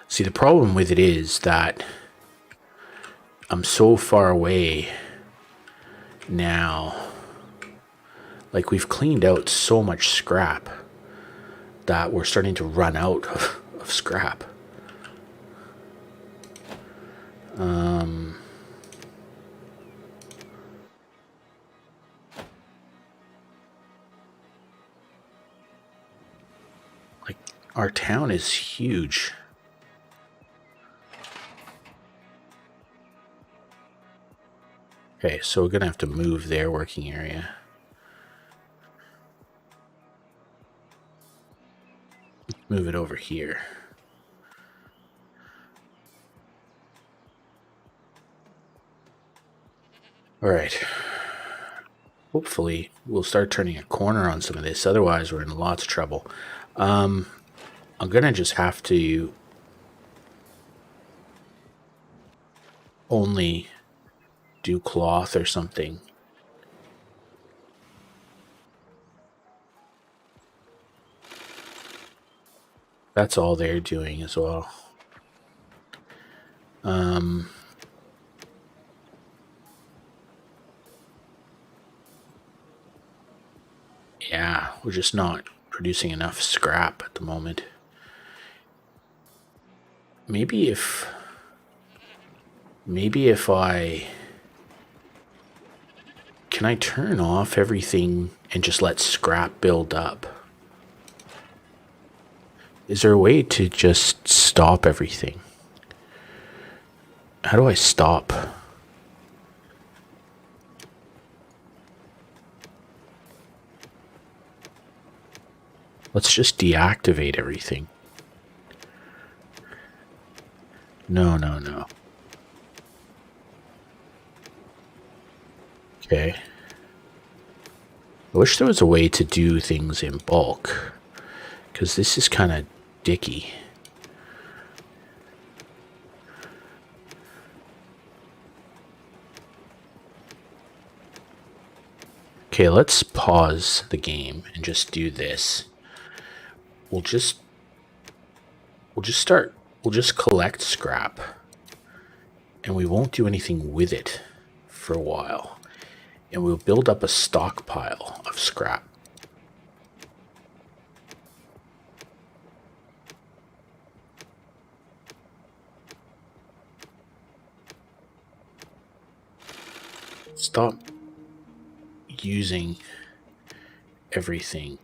See, the problem with it is that I'm so far away now. Like, we've cleaned out so much scrap that we're starting to run out of scrap. Like, our town is huge. Okay, so we're gonna have to move their working area. Move it over here. All right. Hopefully, we'll start turning a corner on some of this. Otherwise, we're in lots of trouble. I'm gonna just have to only do cloth or something. That's all they're doing as well. Yeah, we're just not producing enough scrap at the moment. Maybe if I can I turn off everything and just let scrap build up? Is there a way to just stop everything? How do I stop? Let's just deactivate everything. No. Okay. I wish there was a way to do things in bulk, because this is kind of dicky. Okay, let's pause the game and just do this. We'll just collect scrap, and we won't do anything with it for a while, and we'll build up a stockpile of scrap. Stop using everything.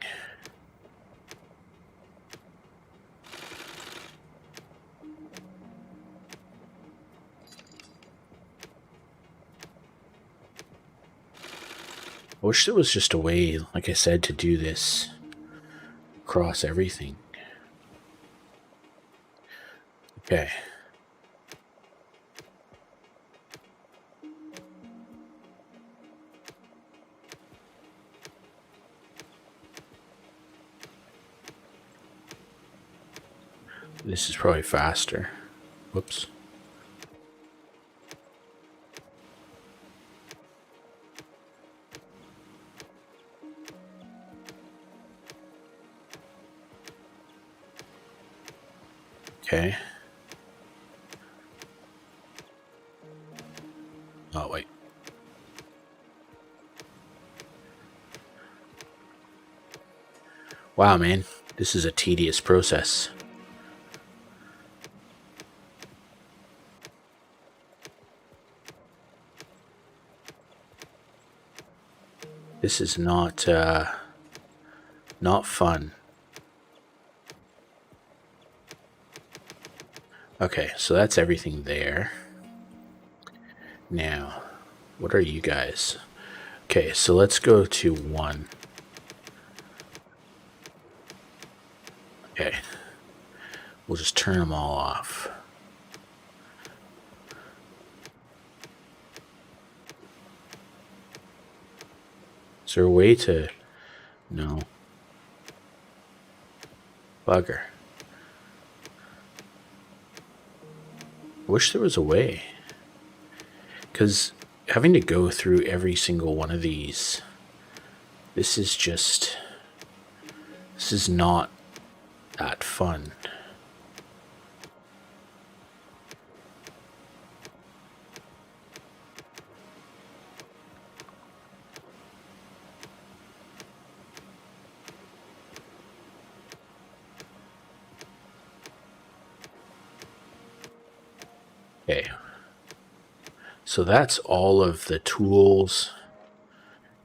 I wish there was just a way, like I said, to do this across everything. Okay. This is probably faster. Whoops. Okay. Oh, wait. Wow, man. This is a tedious process. This is not fun. Okay, so that's everything there. Now, what are you guys? Okay, so let's go to 1. Okay. We'll just turn them all off. Is there a way to... No. Bugger. I wish there was a way. Because having to go through every single one of these... This is not that fun. So that's all of the tools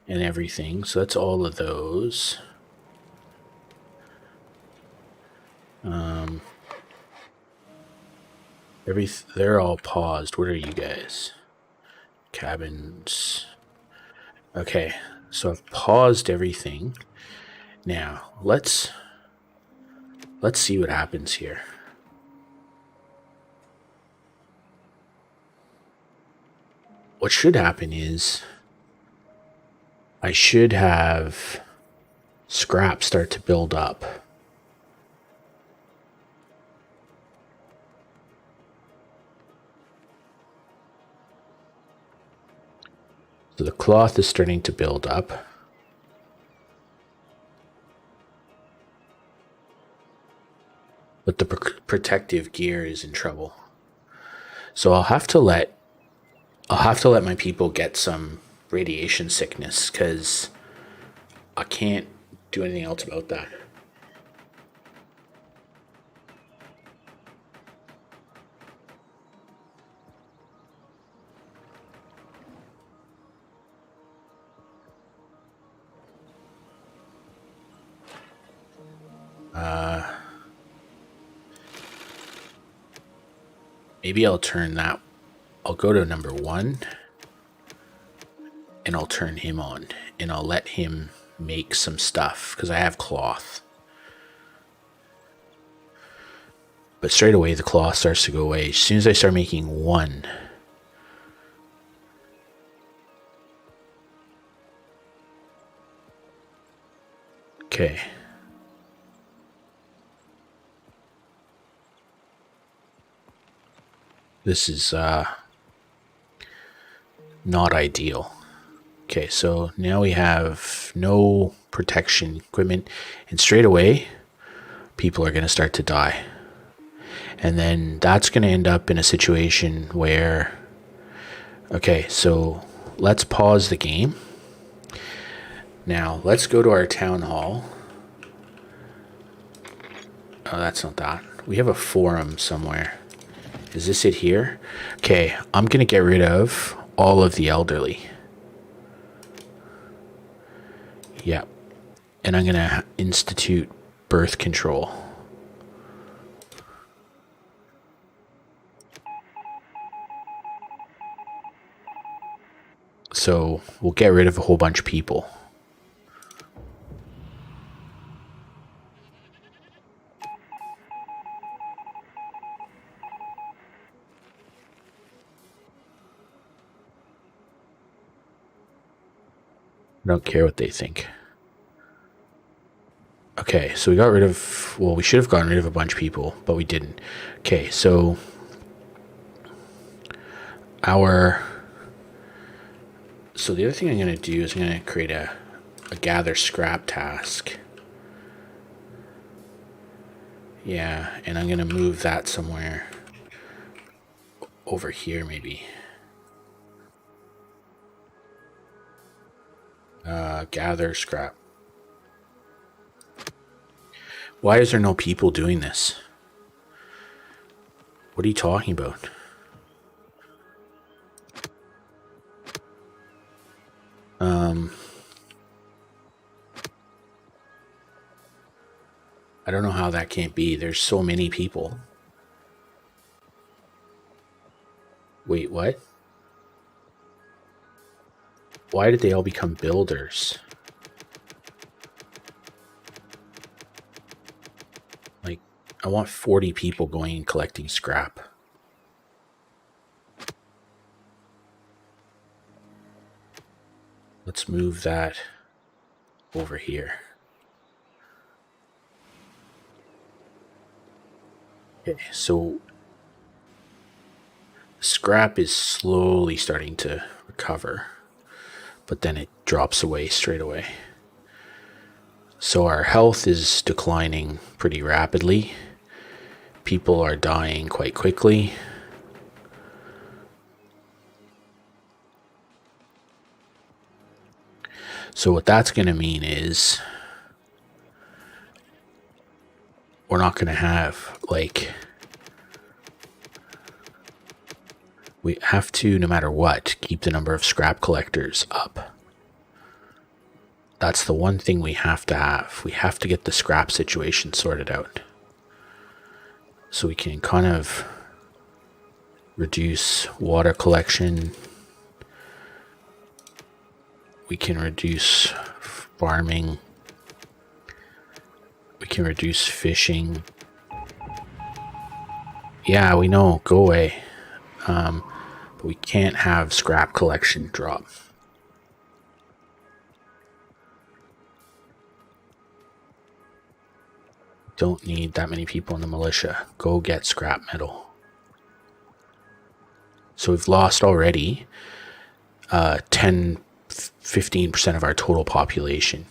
and everything. So that's all of those. They're all paused. What are you guys? Cabins. Okay, so I've paused everything. Now let's see what happens here. What should happen is I should have scrap start to build up. So the cloth is starting to build up. But the protective gear is in trouble. So I'll have to let my people get some radiation sickness, because I can't do anything else about that. Maybe I'll turn that. I'll go to number 1 and I'll turn him on and I'll let him make some stuff because I have cloth. But straight away the cloth starts to go away. As soon as I start making 1, okay. This is not ideal. Okay, so now we have no protection equipment, and straight away people are going to start to die. And then that's going to end up in a situation where, okay, so let's pause the game. Now let's go to our town hall. Oh, that's not that. We have a forum somewhere. Is this it here? Okay, I'm going to get rid of all of the elderly. Yep. And I'm going to institute birth control. So we'll get rid of a whole bunch of people. I don't care what they think. Okay, so we got rid of, well, we should have gotten rid of a bunch of people, but we didn't. Okay, so so the other thing I'm going to do is I'm going to create a gather scrap task. Yeah, and I'm going to move that somewhere over here maybe. Gather scrap. Why is there no people doing this? What are you talking about? I don't know how that can't be. There's so many people. Wait, what? Why did they all become builders? Like, I want 40 people going and collecting scrap. Let's move that over here. Okay, so scrap is slowly starting to recover, but then it drops away straight away. So our health is declining pretty rapidly. People are dying quite quickly. So what that's going to mean is we're not going to have, like, We have to, no matter what, keep the number of scrap collectors up. That's the one thing we have to have. We have to get the scrap situation sorted out. So we can kind of reduce water collection. We can reduce farming. We can reduce fishing. Yeah, we know. Go away. But we can't have scrap collection drop. Don't need that many people in the militia. Go get scrap metal. So we've lost already 10-15% of our total population.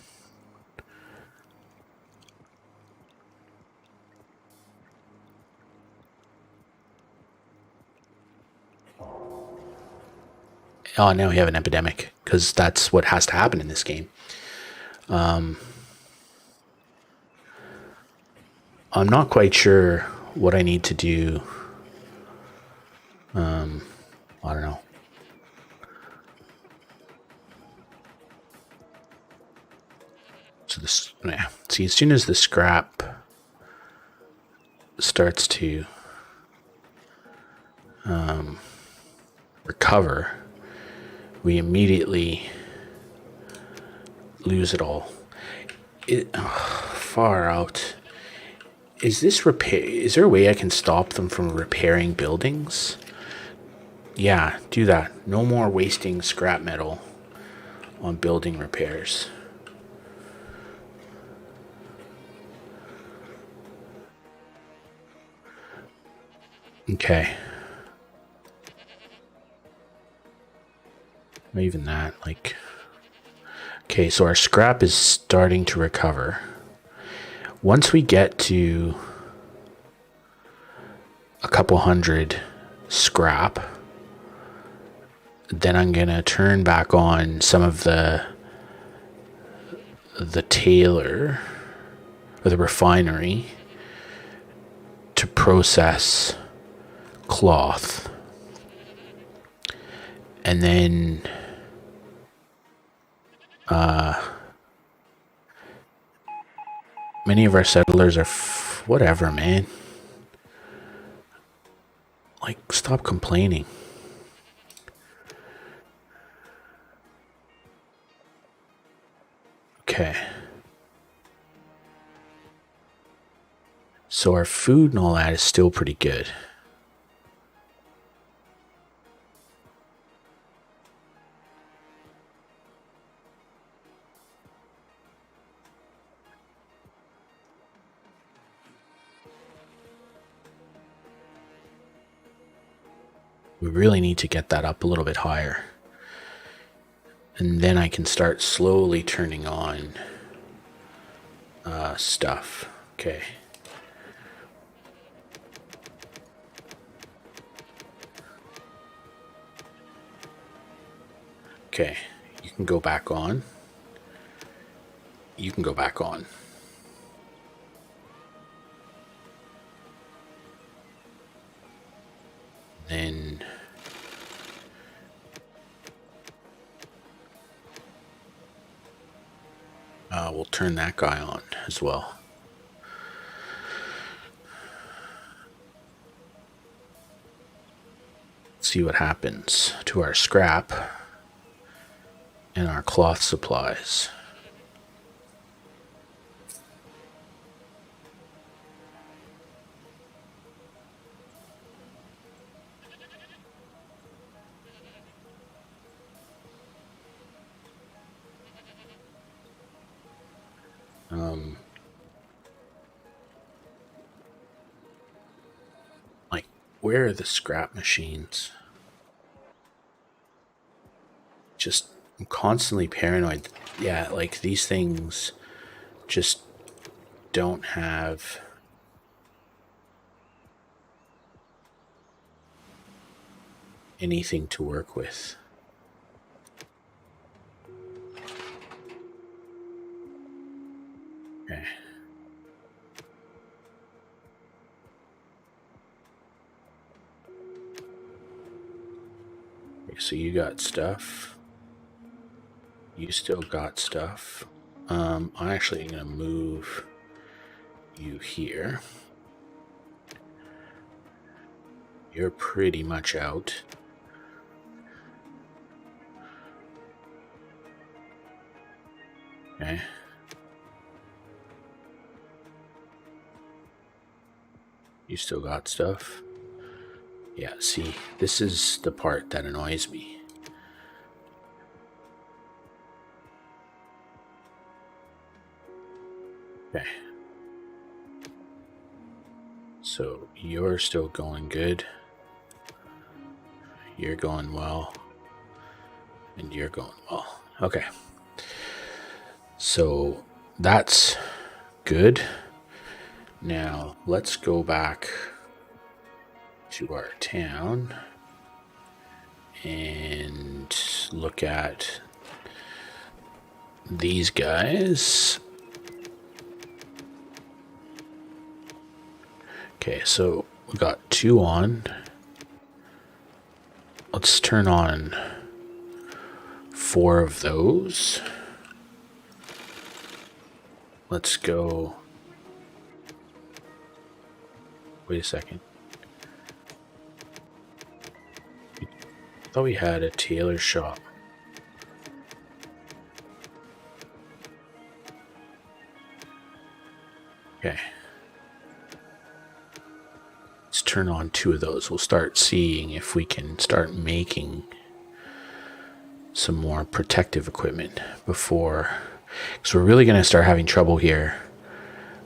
Oh, now we have an epidemic, because that's what has to happen in this game. I'm not quite sure what I need to do. I don't know. So this, yeah. See, as soon as the scrap starts to recover, we immediately lose it all. Far out. Is this repair? Is there a way I can stop them from repairing buildings? Yeah, do that. No more wasting scrap metal on building repairs. Okay. Not even that, like... Okay, so our scrap is starting to recover. Once we get to a couple hundred scrap, then I'm gonna turn back on some of the tailor or the refinery to process cloth, and then many of our settlers are whatever, man. Like, stop complaining. Okay. So our food and all that is still pretty good. We really need to get that up a little bit higher. And then I can start slowly turning on stuff. Okay. Okay. You can go back on. You can go back on. Then we'll turn that guy on as well. See what happens to our scrap and our cloth supplies. Like, where are the scrap machines? Just, I'm constantly paranoid. Yeah, like, these things just don't have anything to work with. Okay. So you got stuff. You still got stuff. I'm actually going to move you here. You're pretty much out. Okay. You still got stuff. Yeah, see, this is the part that annoys me. Okay. So you're still going good. You're going well. And you're going well. Okay. So that's good. Now let's go back to our town and look at these guys. Okay, so we got 2 on. Let's turn on 4 of those. Let's go. Wait a second. I thought we had a tailor shop. Okay. Let's turn on 2 of those. We'll start seeing if we can start making some more protective equipment before, because we're really going to start having trouble here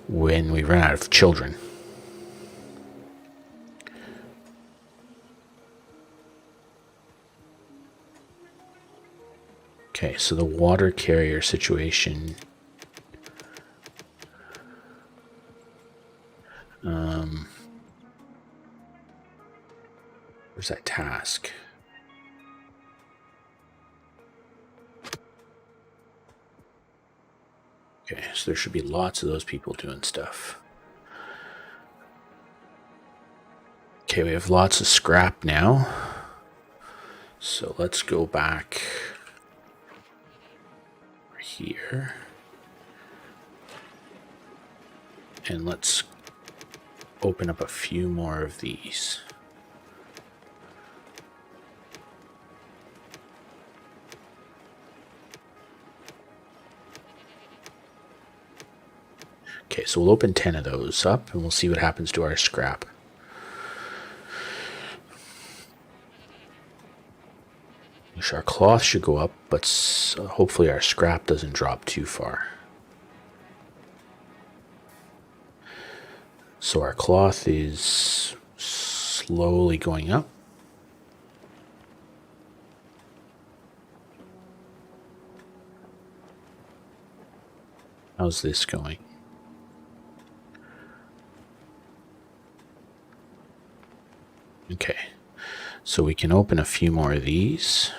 when we run out of children. Okay, so the water carrier situation. Where's that task? Okay, so there should be lots of those people doing stuff. Okay, we have lots of scrap now. So let's go back here. And let's open up a few more of these. Okay, so we'll open 10 of those up and we'll see what happens to our scrap. Our cloth should go up, but hopefully our scrap doesn't drop too far. So our cloth is slowly going up. How's this going? Okay, so we can open a few more of these.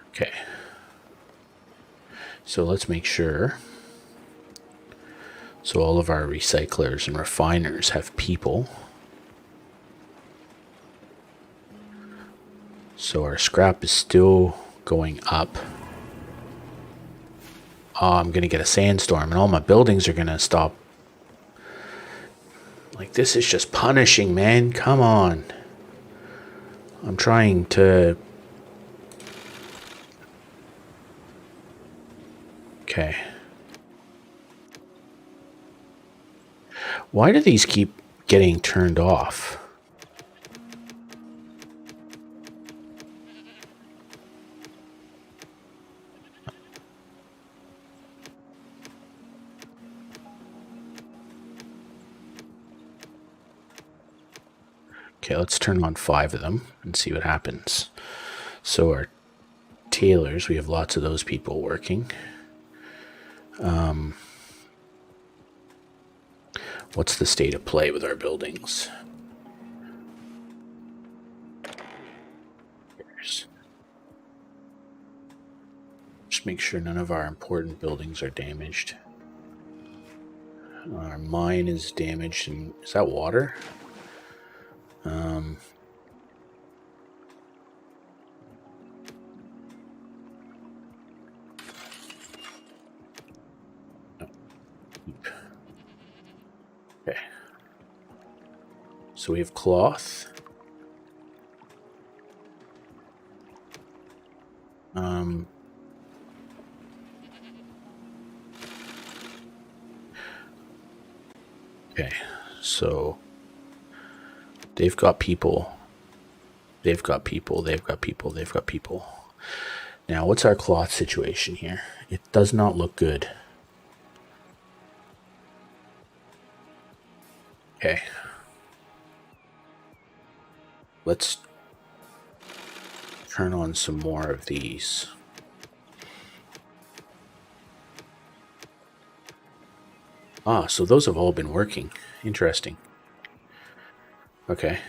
Okay, so let's make sure. So all of our recyclers and refiners have people. So our scrap is still going up. Oh, I'm going to get a sandstorm and all my buildings are going to stop. Like, this is just punishing, man. Come on. I'm trying to... Okay. Why do these keep getting turned off? Okay, let's turn on 5 of them and see what happens. So our tailors, we have lots of those people working. What's the state of play with our buildings? Just make sure none of our important buildings are damaged. Our mine is damaged, and is that water? No. Okay. So we have cloth. Okay, so they've got people. They've got people. They've got people. They've got people. Now, what's our cloth situation here? It does not look good. Okay. Let's turn on some more of these. Ah, so those have all been working. Interesting. Okay.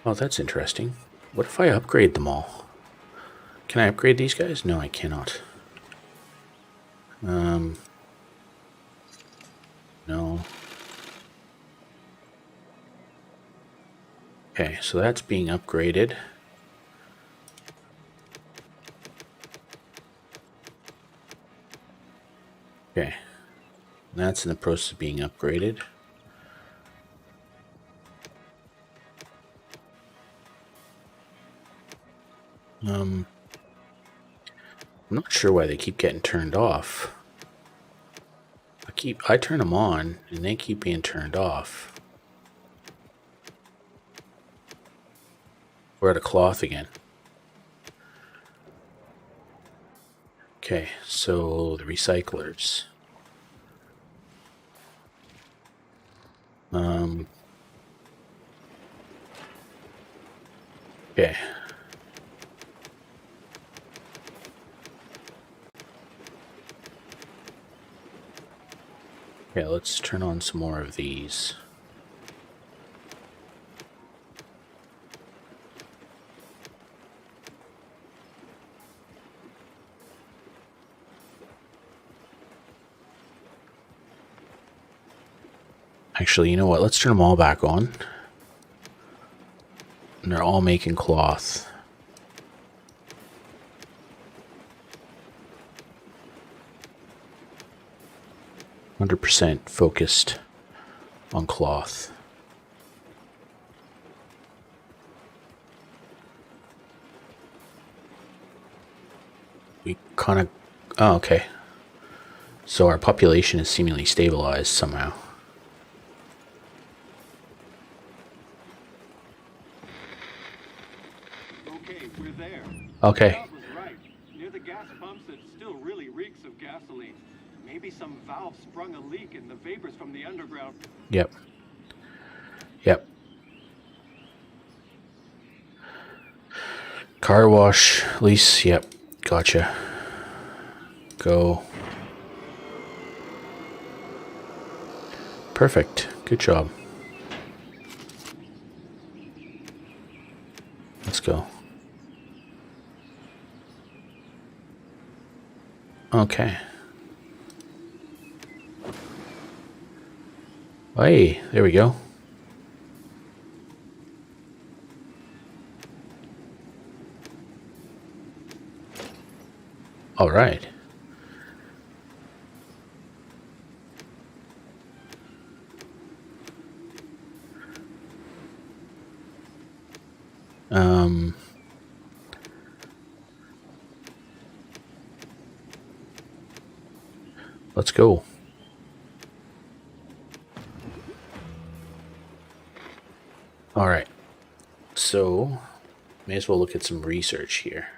Oh, that's interesting. What if I upgrade them all? Can I upgrade these guys? No, I cannot. No. Okay, so that's being upgraded. Okay. That's in the process of being upgraded. I'm not sure why they keep getting turned off. I turn them on and they keep being turned off. We're at a cloth again. Okay, so the recyclers. Okay. Okay, let's turn on some more of these. Actually, you know what? Let's turn them all back on. And they're all making cloth. %, focused on cloth. We kind of... Oh, okay. So our population is seemingly stabilized somehow. Okay, we're there. Okay. Scott was right. Near the gas pumps, it still really reeks of gasoline. Maybe some valve sprung a leak in the vapors from the underground. Yep. Yep. Car wash, lease, yep. Gotcha. Go. Perfect. Good job. Let's go. Okay. Hey, there we go. All right. Let's go. All right. So, may as well look at some research here.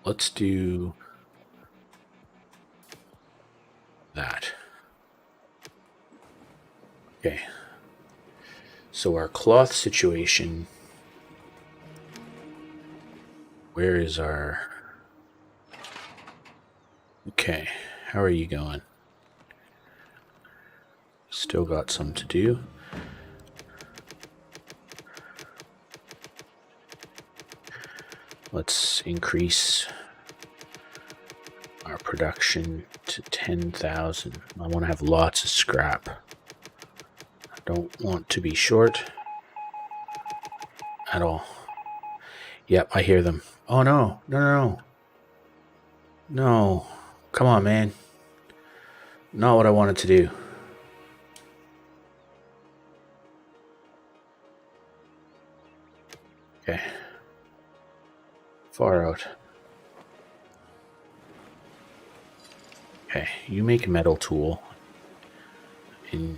Let's do that. Okay. So our cloth situation. Where is our... Okay. How are you going? Still got some to do. Let's increase our production to 10,000. I want to have lots of scrap. I don't want to be short at all. Yep, I hear them. Oh no, no, no, no. No. Come on, man. Not what I wanted to do. Okay. Far out. Okay, you make a metal tool. Oh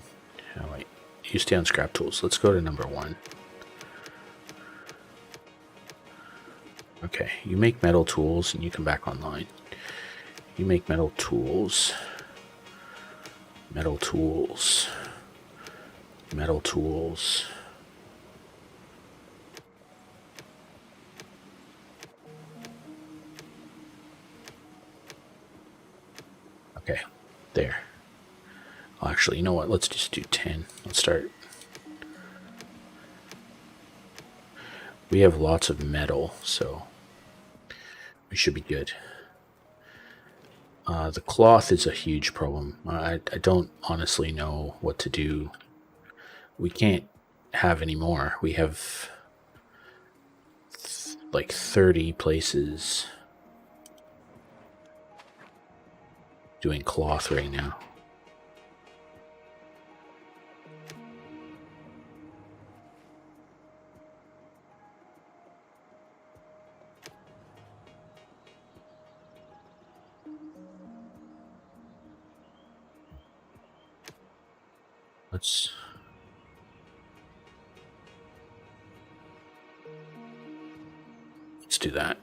wait, you stay on scrap tools. Let's go to number 1. Okay, you make metal tools and you come back online. You make metal tools. Metal tools. Metal tools. Okay, there. Well, actually, you know what? Let's just do 10. Let's start. We have lots of metal, so we should be good. The cloth is a huge problem. I don't honestly know what to do. We can't have any more. We have like 30 places doing cloth right now. Let's do that.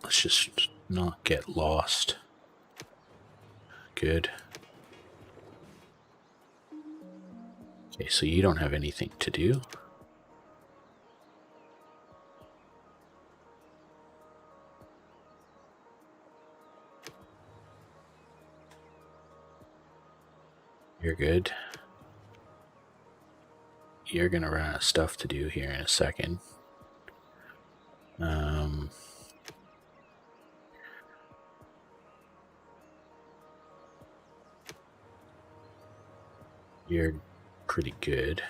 Let's just not get lost. Good. Okay, so you don't have anything to do. You're good. You're gonna run out of stuff to do here in a second. You're pretty good.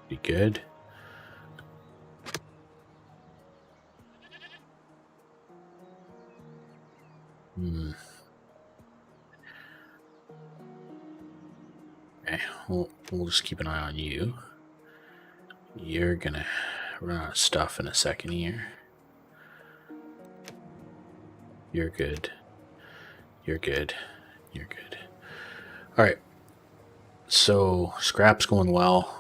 Pretty good. Okay, we'll just keep an eye on you. You're gonna run out of stuff in a second here. You're good. You're good. You're good. Alright. So, scrap's going well.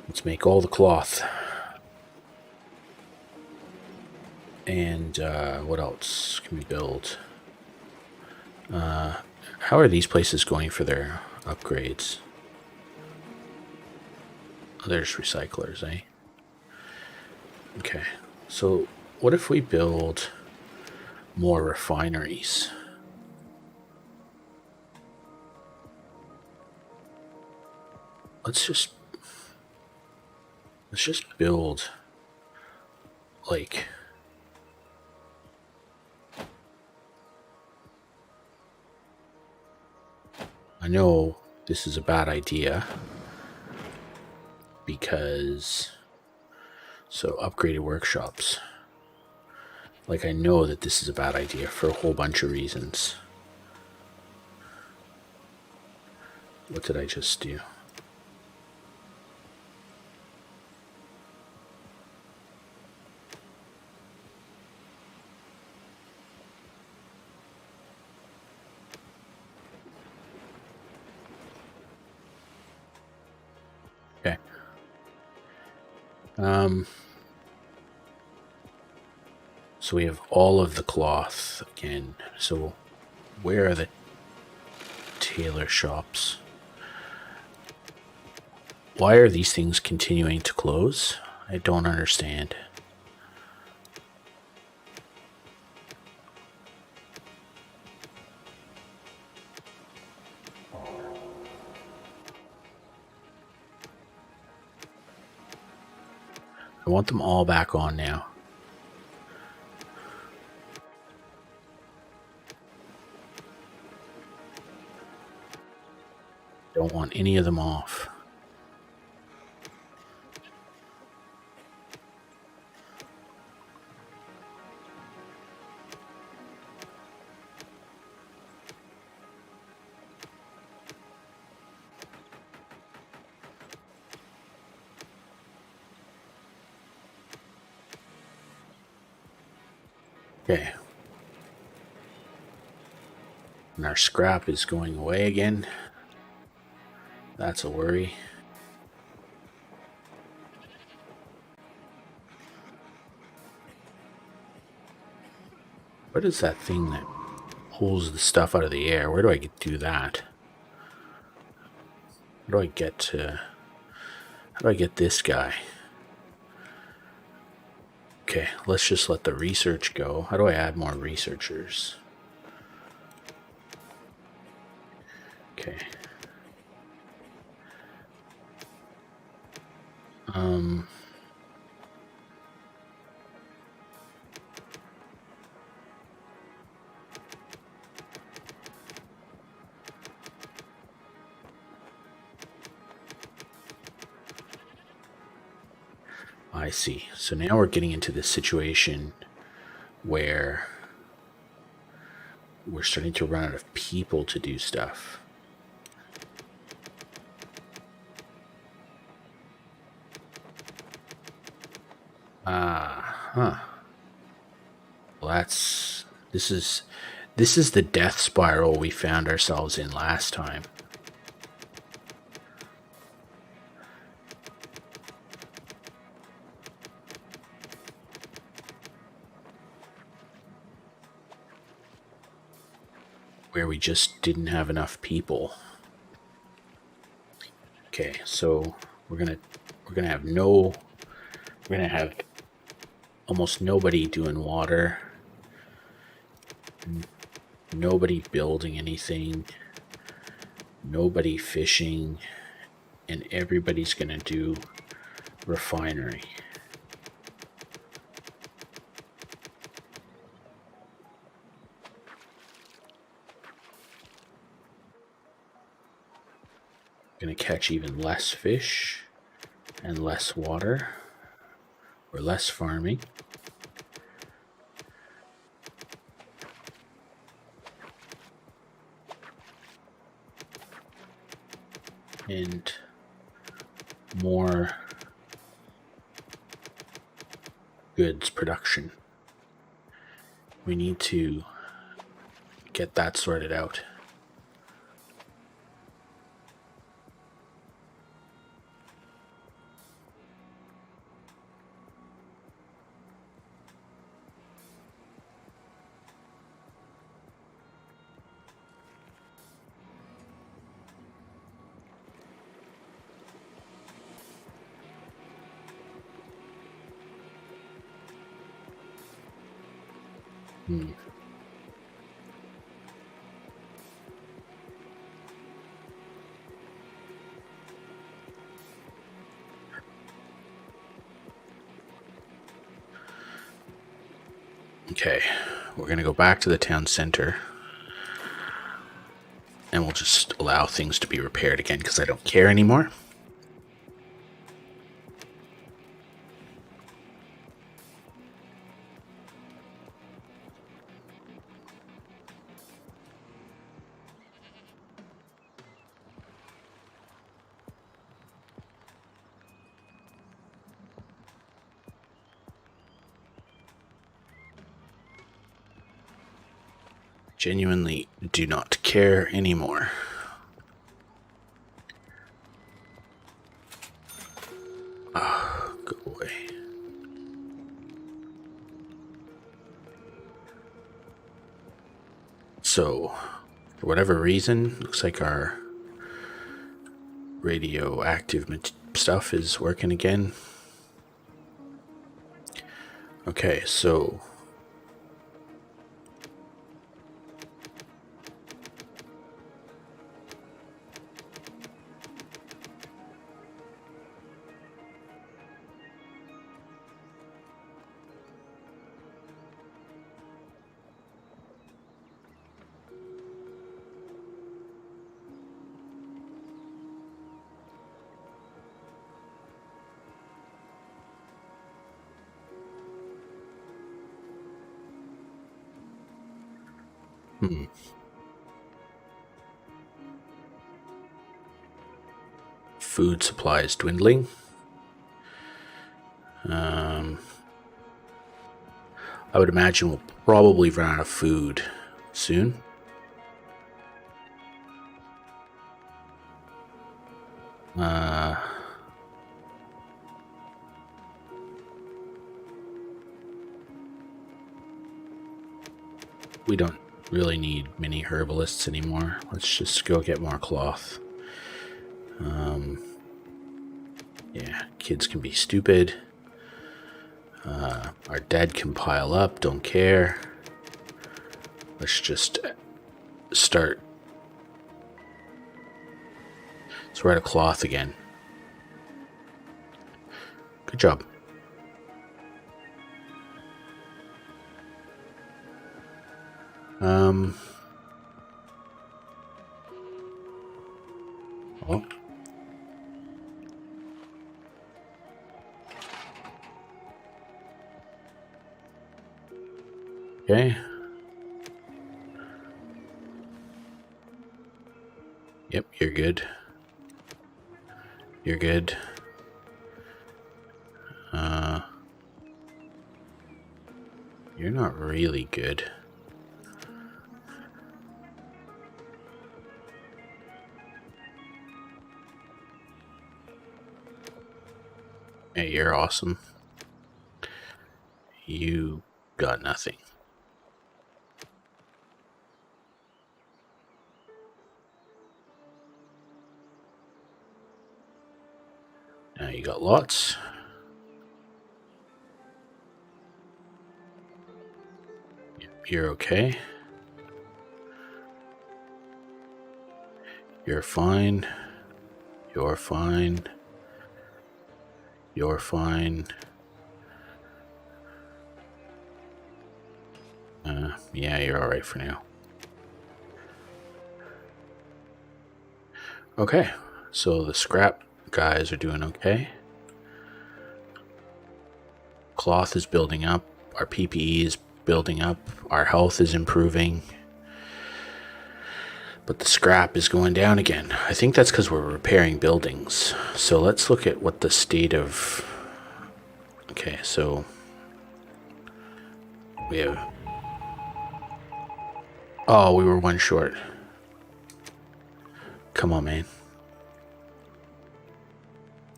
Let's make all the cloth. And what else can we build? How are these places going for their upgrades? Oh, there's recyclers, eh? Okay, so what if we build more refineries? Let's just build like I know this is a bad idea because upgraded workshops. Like, I know that this is a bad idea for a whole bunch of reasons. What did I just do? Okay. So we have all of the cloth again. So where are the tailor shops? Why are these things continuing to close? I don't understand. I want them all back on now. Don't want any of them off. Okay. And our scrap is going away again. That's a worry. What is that thing that pulls the stuff out of the air? Where do I do that? How do I get to... How do I get this guy? Okay, let's just let the research go. How do I add more researchers? Okay. I see. So now we're getting into this situation where we're starting to run out of people to do stuff. Well, this is the death spiral we found ourselves in last time. Where we just didn't have enough people. Okay, so we're gonna have almost nobody doing water, nobody building anything, nobody fishing, and everybody's gonna do refinery. Gonna catch even less fish and less water, or less farming. And more goods production. We need to get that sorted out. Okay, we're gonna go back to the town center, and we'll just allow things to be repaired again because I don't care anymore. Genuinely do not care anymore. Go away. So, for whatever reason, looks like our radioactive stuff is working again. Okay, so food supply is dwindling. I would imagine we'll probably run out of food soon. We don't really need many herbalists anymore. Let's just go get more cloth. Yeah, kids can be stupid. Our dead can pile up, don't care. Let's just start. Let's wear a cloth again. Good job. Oh. Okay. Yep, you're good. You're good. You're not really good. Hey, you're awesome. You got nothing. Now you got lots. You're okay. You're fine. You're fine. You're fine. Yeah, you're alright for now. Okay, so the scrap guys are doing okay. Cloth is building up. Our PPE is building up. Our health is improving. But the scrap is going down again. I think that's because we're repairing buildings. So let's look at what the state of... Okay, so... We have... Oh, we were one short. Come on, man.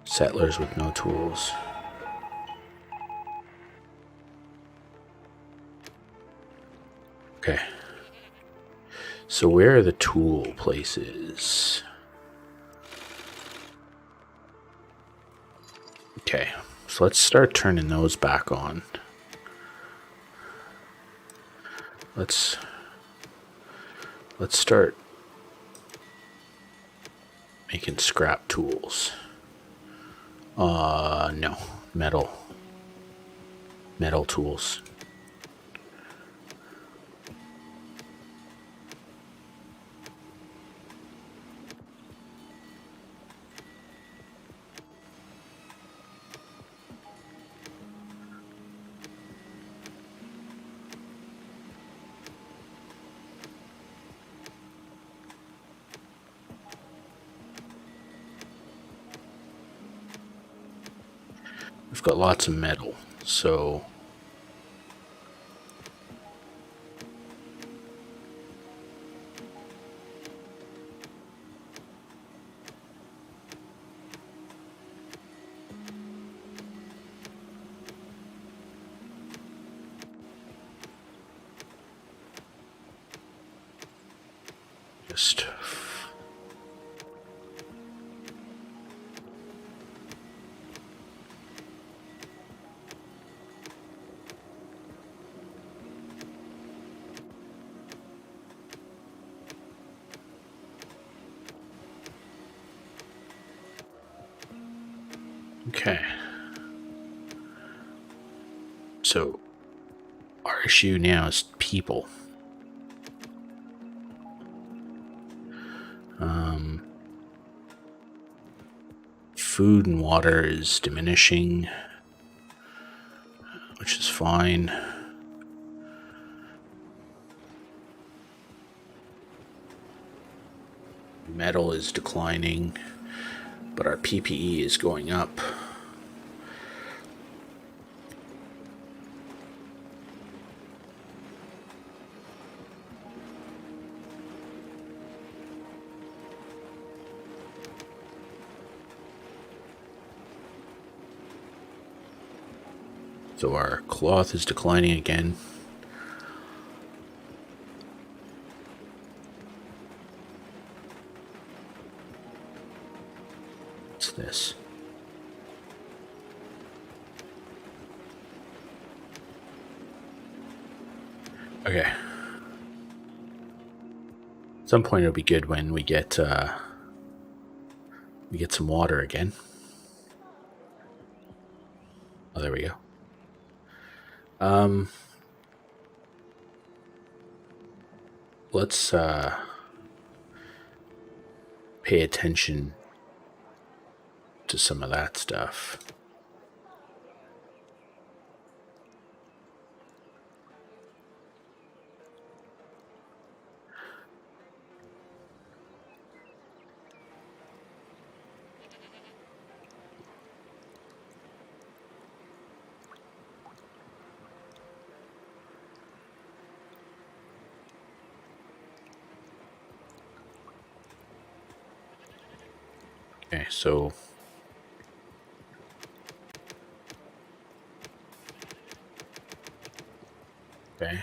Settlers with no tools. Okay. So where are the tool places? Okay, so let's start turning those back on. Let's start making scrap tools. No, metal tools. We've got lots of metal, so Just okay. So our issue now is people. Food and water is diminishing, which is fine. Metal is declining, but our PPE is going up. So our cloth is declining again. What's this? Okay. At some point it'll be good when we get some water again. Oh, there we go. Let's pay attention to some of that stuff. Okay, so okay.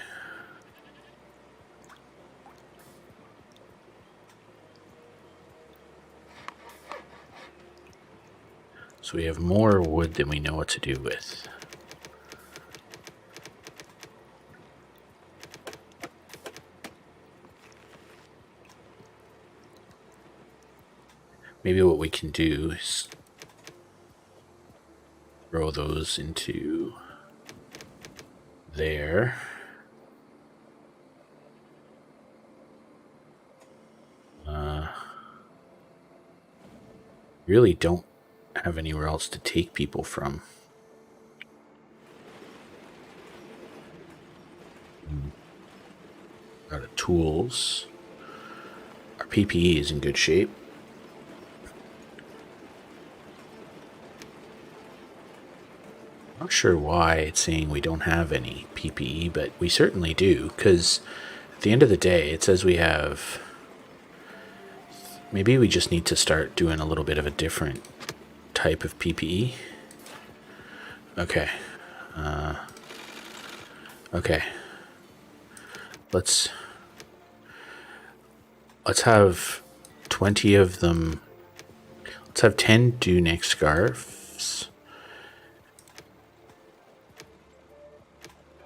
So we have more wood than we know what to do with. Maybe what we can do is throw those into there. Really don't have anywhere else to take people from. Out of tools. Our PPE is in good shape. Not sure why it's saying we don't have any PPE, but we certainly do, because at the end of the day, it says we have... Maybe we just need to start doing a little bit of a different type of PPE. Okay. Okay. Let's have 20 of them. Let's have 10 do-neck scarves.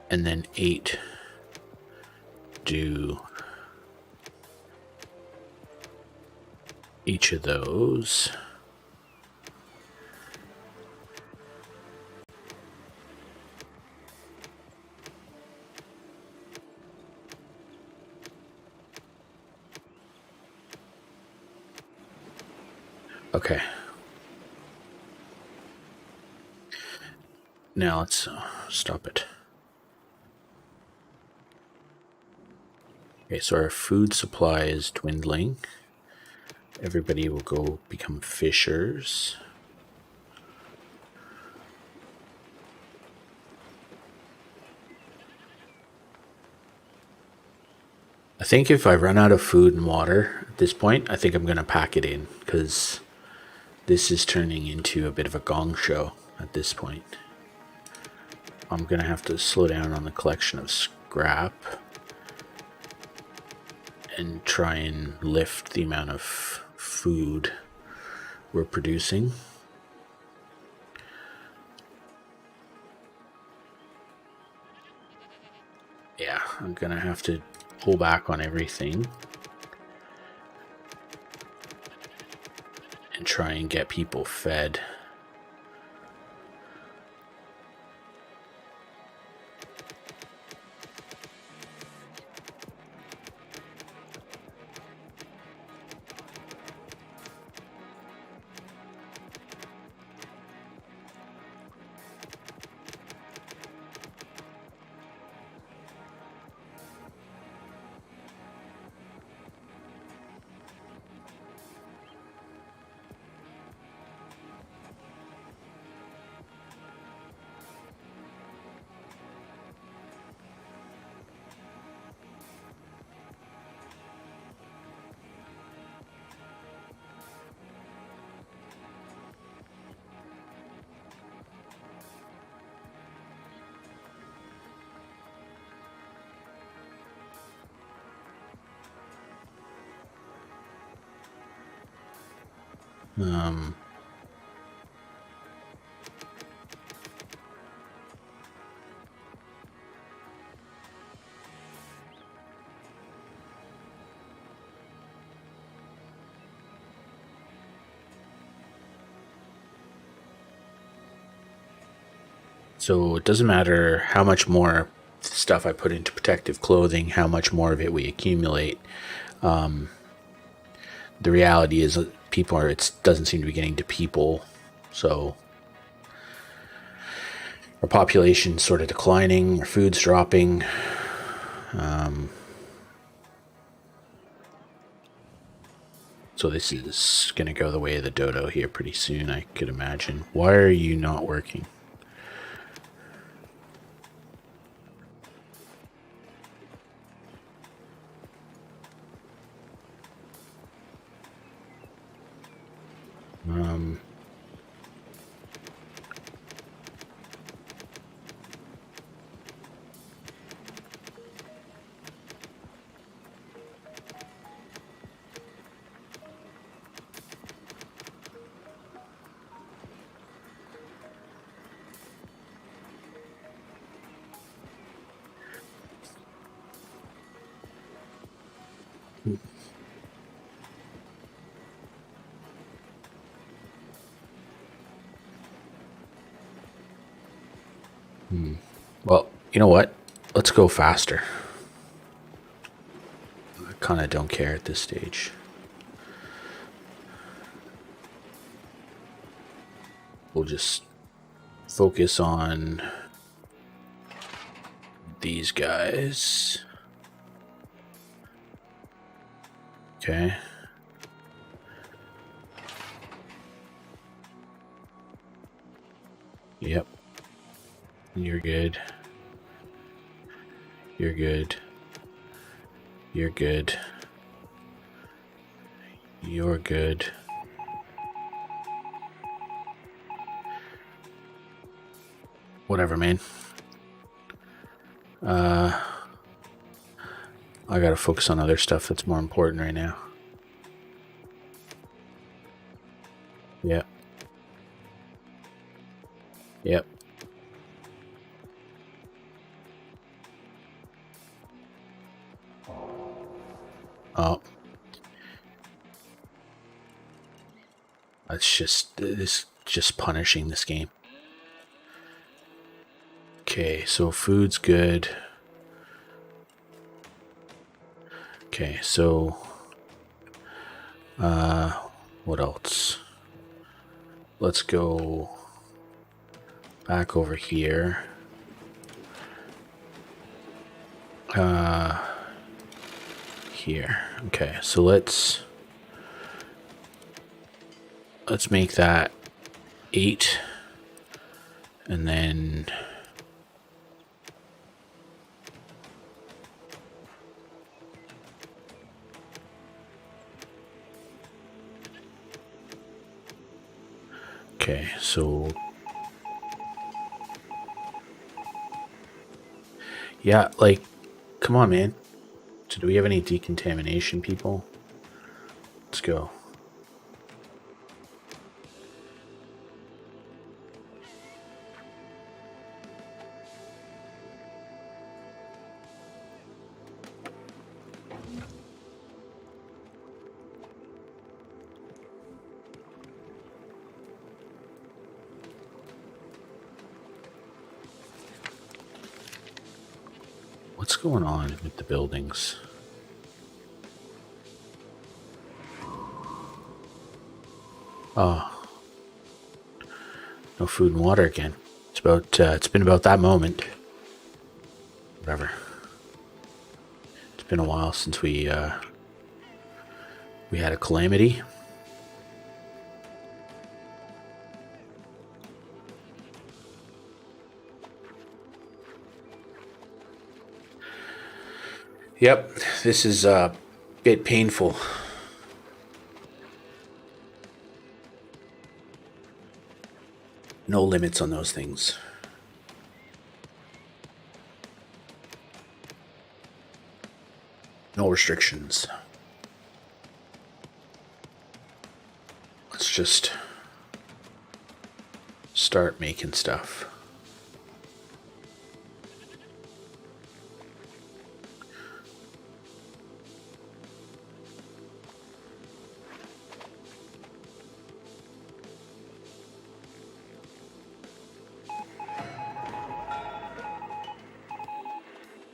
And then 8 do each of those. Okay. Now let's stop it. Okay, so our food supply is dwindling. Everybody will go become fishers. I think if I run out of food and water at this point, I think I'm going to pack it in, because this is turning into a bit of a gong show at this point. I'm going to have to slow down on the collection of scrap. and try and lift the amount of food we're producing. Yeah, I'm gonna have to pull back on everything and try and get people fed. So it doesn't matter how much more stuff I put into protective clothing, how much more of it we accumulate. The reality is that it doesn't seem to be getting to people. So our population's sort of declining, our food's dropping. So this is going to go the way of the dodo here pretty soon, I could imagine. Why are you not working? Well, you know what? Let's go faster. I kind of don't care at this stage. We'll just focus on these guys. Okay. Yep. You're good. You're good. You're good. You're good. Whatever, man. I gotta focus on other stuff that's more important right now. Yep. Yep. Oh. That's just punishing this game. Okay, so food's good. Okay, so what else? Let's go back over here. Here. Okay, so let's make that 8, and then okay, so yeah, like, come on, man. So do we have any decontamination people? Let's go. What's going on with the buildings? Oh, no food and water again. It's about. It's been about that moment. Whatever. It's been a while since we had a calamity. Yep, this is a bit painful. No limits on those things. No restrictions. Let's just start making stuff.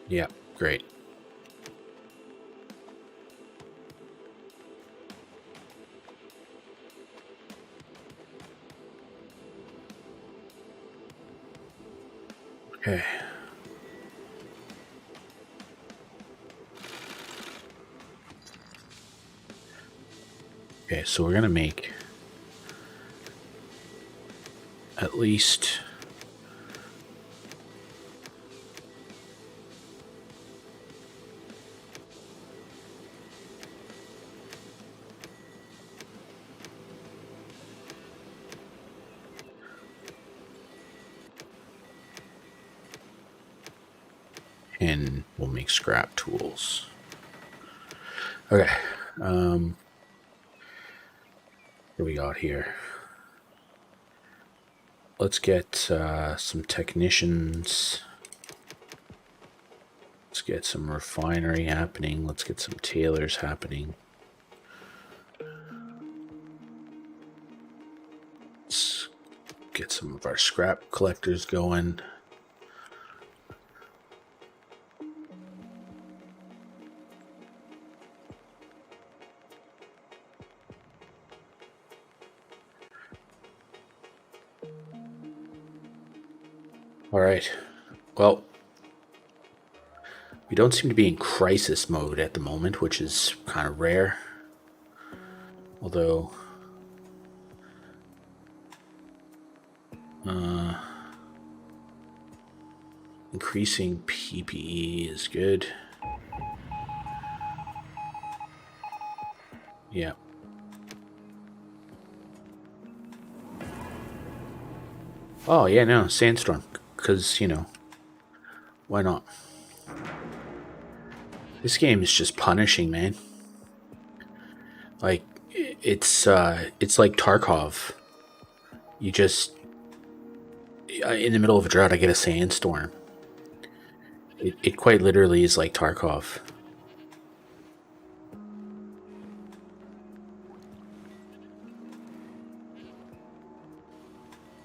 Yeah, great. Okay. Okay, so we're gonna make at least and we'll make scrap tools. Okay. What do we got here? Let's get some technicians. Let's get some refinery happening. Let's get some tailors happening. Let's get some of our scrap collectors going. All right. Well, we don't seem to be in crisis mode at the moment, which is kind of rare. Although, increasing PPE is good. Yeah. Oh, yeah, no, sandstorm. Because, why not? This game is just punishing, man. Like, it's like Tarkov. You just, in the middle of a drought, I get a sandstorm. It quite literally is like Tarkov.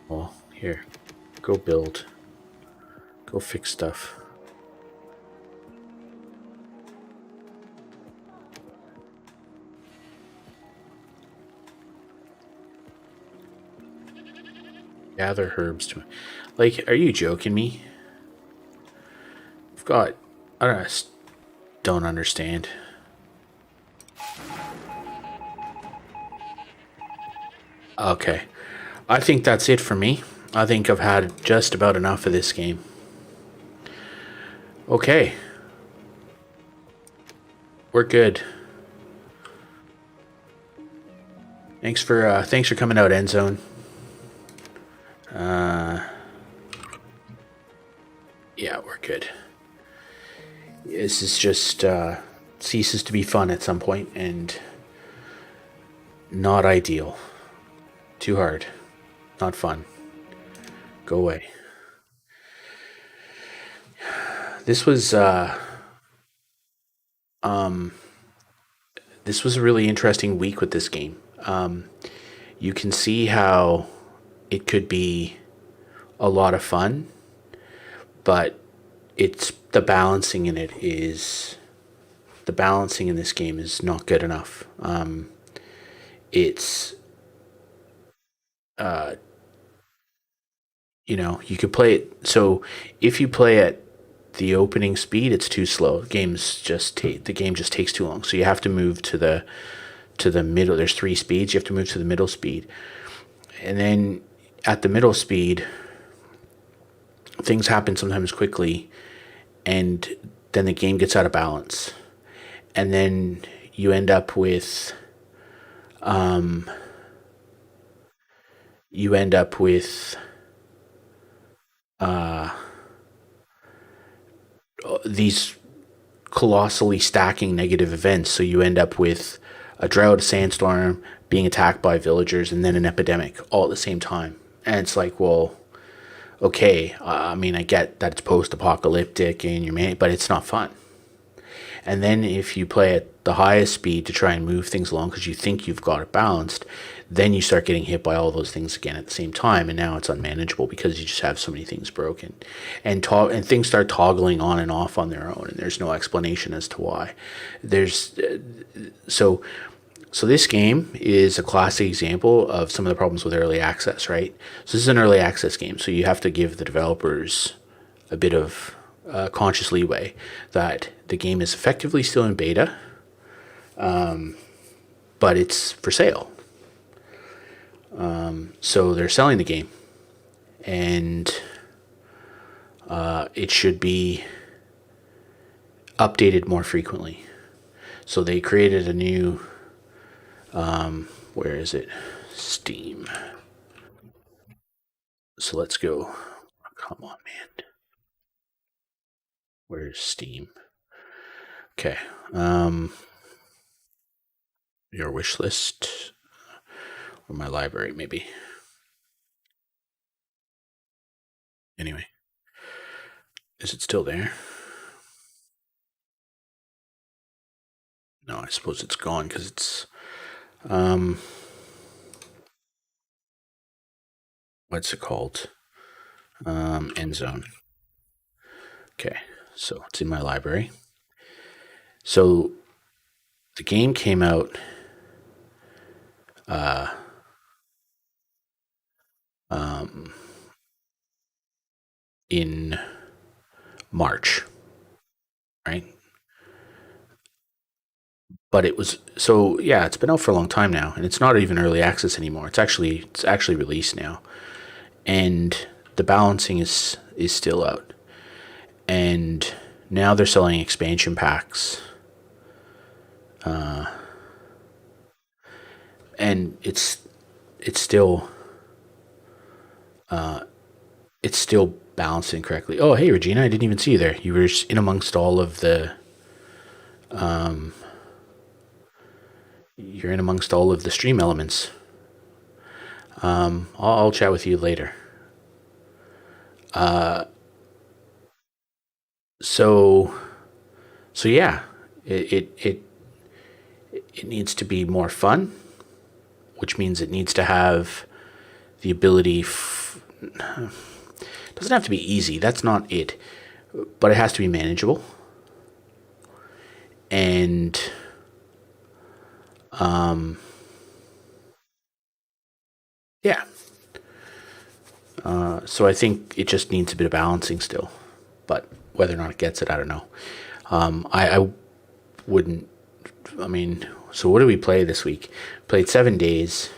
Well, here, go build. Go fix stuff. Gather herbs to... Like, are you joking me? I've got... I don't understand. Okay. I think that's it for me. I think I've had just about enough of this game. Okay. We're good. Thanks for coming out, Endzone. Yeah, we're good. This is just ceases to be fun at some point, and not ideal. Too hard. Not fun. Go away. This was this was a really interesting week with this game. You can see how it could be a lot of fun, but it's the balancing in this game is not good enough. It's you could play it. So if you play at the opening speed, it's too slow. The game just takes too long. So you have to move to the middle. There's three speeds. You have to move to the middle speed, and then at the middle speed, things happen sometimes quickly, and then the game gets out of balance, and then you end up with you end up with these colossally stacking negative events. So you end up with a drought, a sandstorm, being attacked by villagers, and then an epidemic all at the same time. And it's like, well, okay, I mean, I get that it's post-apocalyptic and but it's not fun. And then if you play at the highest speed to try and move things along because you think you've got it balanced, then you start getting hit by all those things again at the same time, and now it's unmanageable because you just have so many things broken, and things start toggling on and off on their own, and there's no explanation as to why. There's so so this game is a classic example of some of the problems with early access, right? So this is an early access game, so you have to give the developers a bit of conscious leeway that the game is effectively still in beta, but it's for sale. So they're selling the game, and it should be updated more frequently. So they created a new, where is it? Steam. So let's go. Come on, man. Where's Steam? Okay. Your wish list, or my library, maybe. Anyway, is it still there? No, I suppose it's gone because it's what's it called? Endzone. Okay, so it's in my library. So the game came out in March, right? But it was so yeah, it's been out for a long time now, and it's not even early access anymore. It's actually released now, and the balancing is still out, and now they're selling expansion packs, and it's still it's still balancing correctly. Oh, hey Regina, I didn't even see you there. You were in amongst all of the you're in amongst all of the stream elements. I'll chat with you later. So so yeah, it needs to be more fun, which means it needs to have the ability. It doesn't have to be easy. That's not it, but it has to be manageable. And yeah, so I think it just needs a bit of balancing still, but whether or not it gets it, I don't know. I wouldn't. I mean, so what did we play this week? Played 7 days.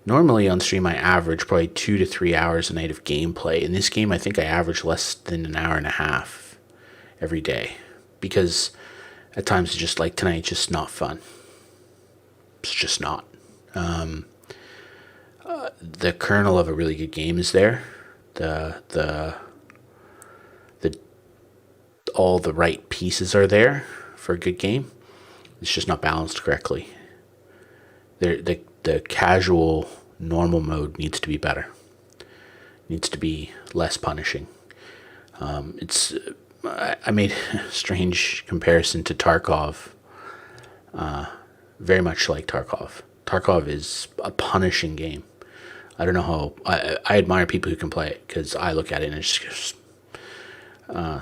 Normally on stream, I average probably 2 to 3 hours a night of gameplay. In this game, I think I average less than an hour and a half every day, because at times it's just like tonight, it's just not fun. It's just not. The kernel of a really good game is there. The all the right pieces are there for a good game. It's just not balanced correctly. The casual normal mode needs to be better. Needs to be less punishing. It's I made a strange comparison to Tarkov. Very much like Tarkov. Tarkov is a punishing game. I don't know how I admire people who can play it, because I look at it and it's just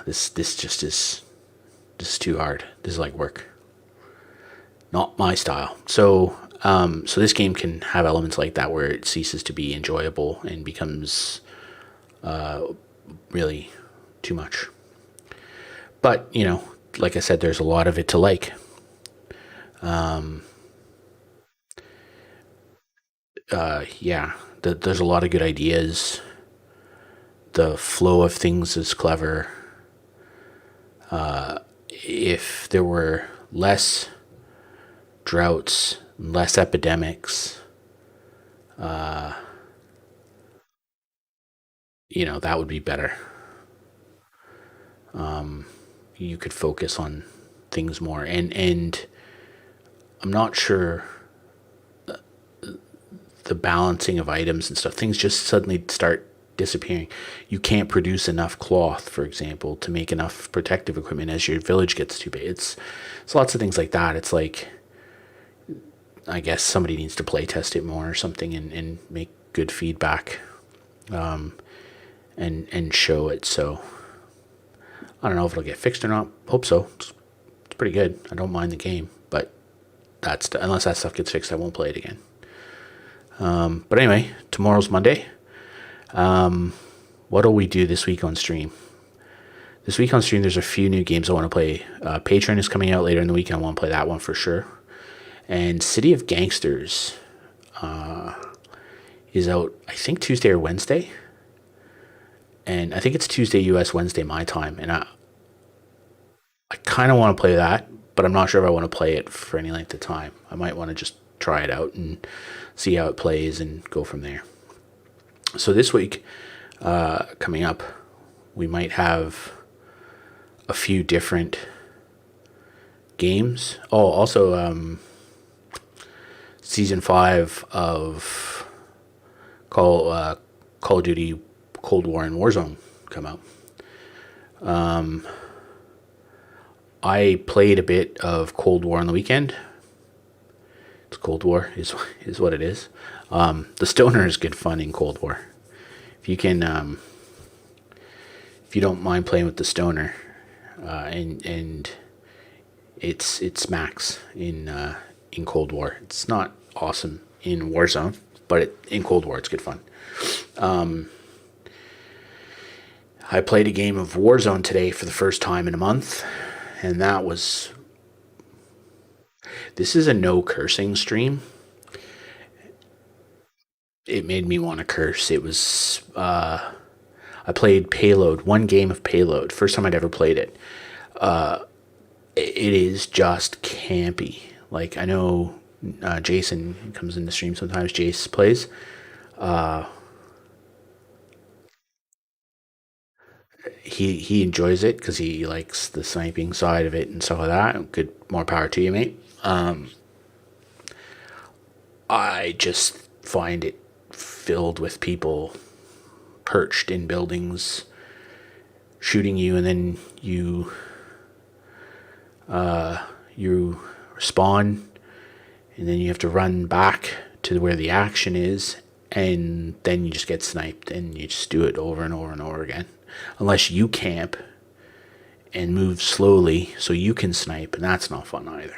this just is too hard. This is like work. Not my style. So this game can have elements like that where it ceases to be enjoyable and becomes really too much. But, like I said, there's a lot of it to like. Yeah, there's a lot of good ideas. The flow of things is clever. If there were less droughts, less epidemics, that would be better. You could focus on things more, and I'm not sure the balancing of items and stuff. Things just suddenly start disappearing. You can't produce enough cloth, for example, to make enough protective equipment as your village gets too big. It's lots of things like that. It's like, I guess somebody needs to play test it more or something, and make good feedback, and show it. So I don't know if it'll get fixed or not. Hope so. It's pretty good. I don't mind the game, but unless that stuff gets fixed, I won't play it again. But anyway, tomorrow's Monday. What'll we do this week on stream? This week on stream, there's a few new games I want to play. Patron is coming out later in the week, and I want to play that one for sure. And City of Gangsters is out, I think, Tuesday or Wednesday. And I think it's Tuesday US, Wednesday my time. And I kind of want to play that, but I'm not sure if I want to play it for any length of time. I might want to just try it out and see how it plays and go from there. So this week, coming up, we might have a few different games. Oh, also, Season 5 of Call of Duty Cold War and Warzone come out. I played a bit of Cold War on the weekend. It's Cold War is what it is. The stoner is good fun in Cold War. If you can, if you don't mind playing with the stoner, and it's max in Cold War. It's not awesome in Warzone, but in Cold War it's good fun. I played a game of Warzone today for the first time in a month, and this is a no cursing stream. It made me want to curse. It was, I played Payload, one game of Payload, first time I'd ever played it. It is just campy. Like, I know Jason comes in the stream sometimes. Jace plays. He enjoys it because he likes the sniping side of it and stuff like that. Good, more power to you, mate. I just find it filled with people perched in buildings shooting you, and then you spawn, and then you have to run back to where the action is, and then you just get sniped, and you just do it over and over and over again, unless you camp and move slowly so you can snipe, and that's not fun either.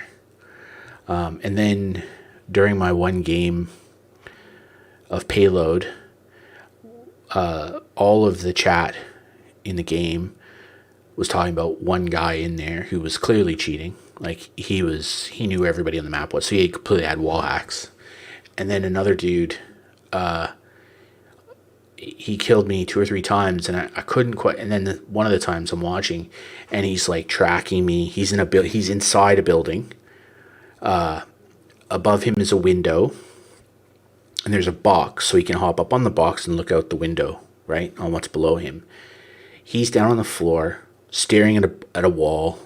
And then during my one game of Payload, all of the chat in the game was talking about one guy in there who was clearly cheating. Like, he knew everybody on the map was, so he completely had wall hacks. And then another dude, he killed me 2 or 3 times, and I couldn't quite. And then one of the times I'm watching, and he's like tracking me. He's inside a building. Above him is a window, and there's a box, so he can hop up on the box and look out the window, right, on what's below him. He's down on the floor, staring at a wall.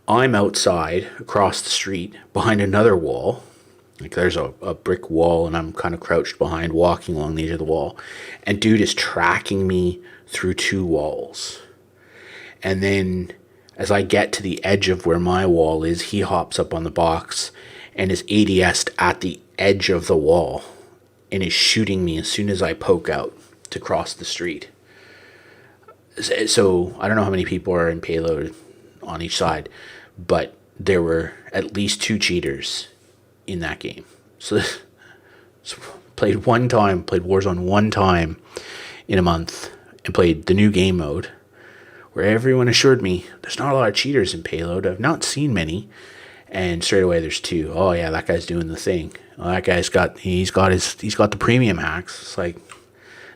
I'm outside across the street behind another wall. Like there's a brick wall, and I'm kind of crouched behind, walking along the edge of the wall. And dude is tracking me through two walls. And then as I get to the edge of where my wall is, he hops up on the box and is ADS'd at the edge of the wall and is shooting me as soon as I poke out to cross the street. So I don't know how many people are in payload on each side, but there were at least two cheaters in that game. So played Warzone one time in a month, and played the new game mode, where everyone assured me there's not a lot of cheaters in payload. I've not seen many. And straight away there's two. Oh yeah, that guy's doing the thing. Oh, that guy's got the premium hacks. It's like,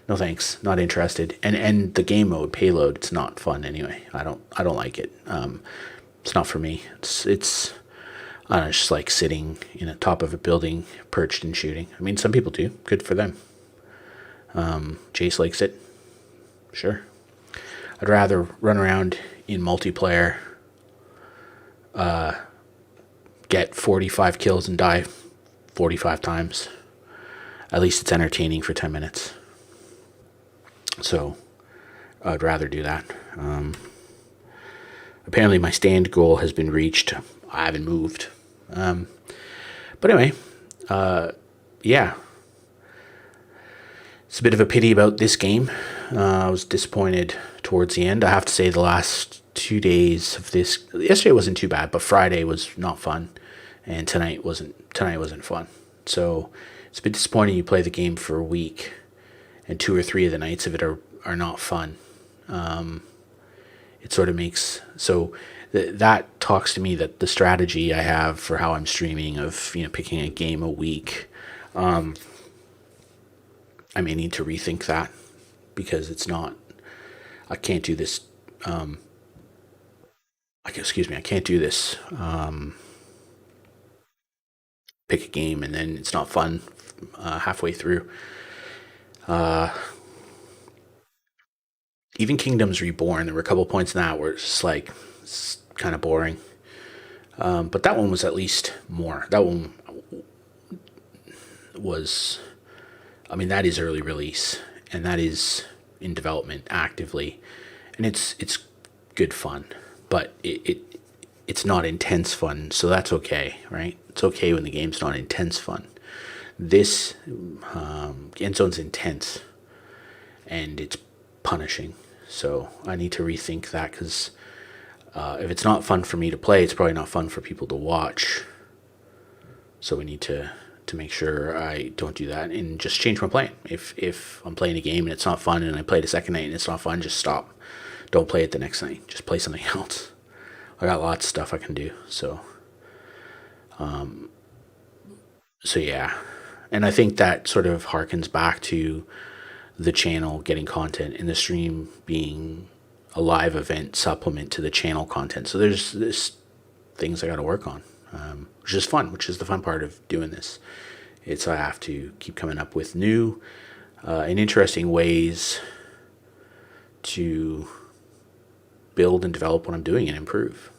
no thanks, not interested. And the game mode payload, it's not fun anyway. I don't like it. It's not for me. It's I don't know, it's just like sitting in the top of a building, perched and shooting. I mean, some people do. Good for them. Jace likes it. Sure. I'd rather run around in multiplayer, get 45 kills and die 45 times. At least it's entertaining for 10 minutes. So I'd rather do that. Apparently my stand goal has been reached. I haven't moved. But anyway, yeah. It's a bit of a pity about this game. I was disappointed towards the end. I have to say the last 2 days of this, yesterday wasn't too bad, but Friday was not fun, and tonight wasn't fun. So it's a bit disappointing. You play the game for a week, and 2 or 3 of the nights of it are not fun. It sort of makes that talks to me that the strategy I have for how I'm streaming of picking a game a week, I may need to rethink that, because it's not. I can't do this. I can't do this. Pick a game and then it's not fun halfway through. Even Kingdoms Reborn, there were a couple points in that where it's like it's kind of boring. But that one was at least more. That one was, I mean, that is early release, and that is in development actively, and it's good fun, but it's not intense fun, so that's okay, right? It's okay when the game's not intense fun. This Endzone's intense, and it's punishing, so I need to rethink that, because if it's not fun for me to play, it's probably not fun for people to watch. So we need to make sure I don't do that and just change my plan. If I'm playing a game and it's not fun, and I play it a second night and it's not fun, just stop. Don't play it the next night. Just play something else. I got lots of stuff I can do. So yeah. And I think that sort of harkens back to the channel getting content and the stream being a live event supplement to the channel content. So there's things I got to work on, which is fun, which is the fun part of doing this. I have to keep coming up with new and interesting ways to build and develop what I'm doing and improve.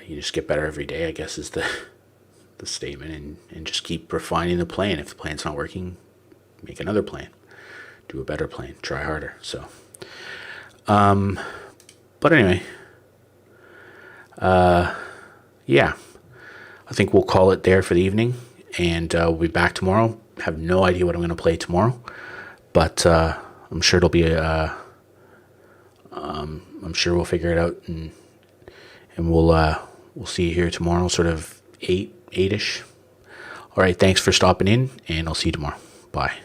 You just get better every day, I guess, is the statement, and just keep refining the plan. If the plan's not working, make another plan, do a better plan, try harder. So, but anyway, yeah, I think we'll call it there for the evening, and we'll be back tomorrow. Have no idea what I'm going to play tomorrow, but I'm sure it'll be I'm sure we'll figure it out, and we'll see you here tomorrow, sort of 8-ish. All right, thanks for stopping in, and I'll see you tomorrow. Bye.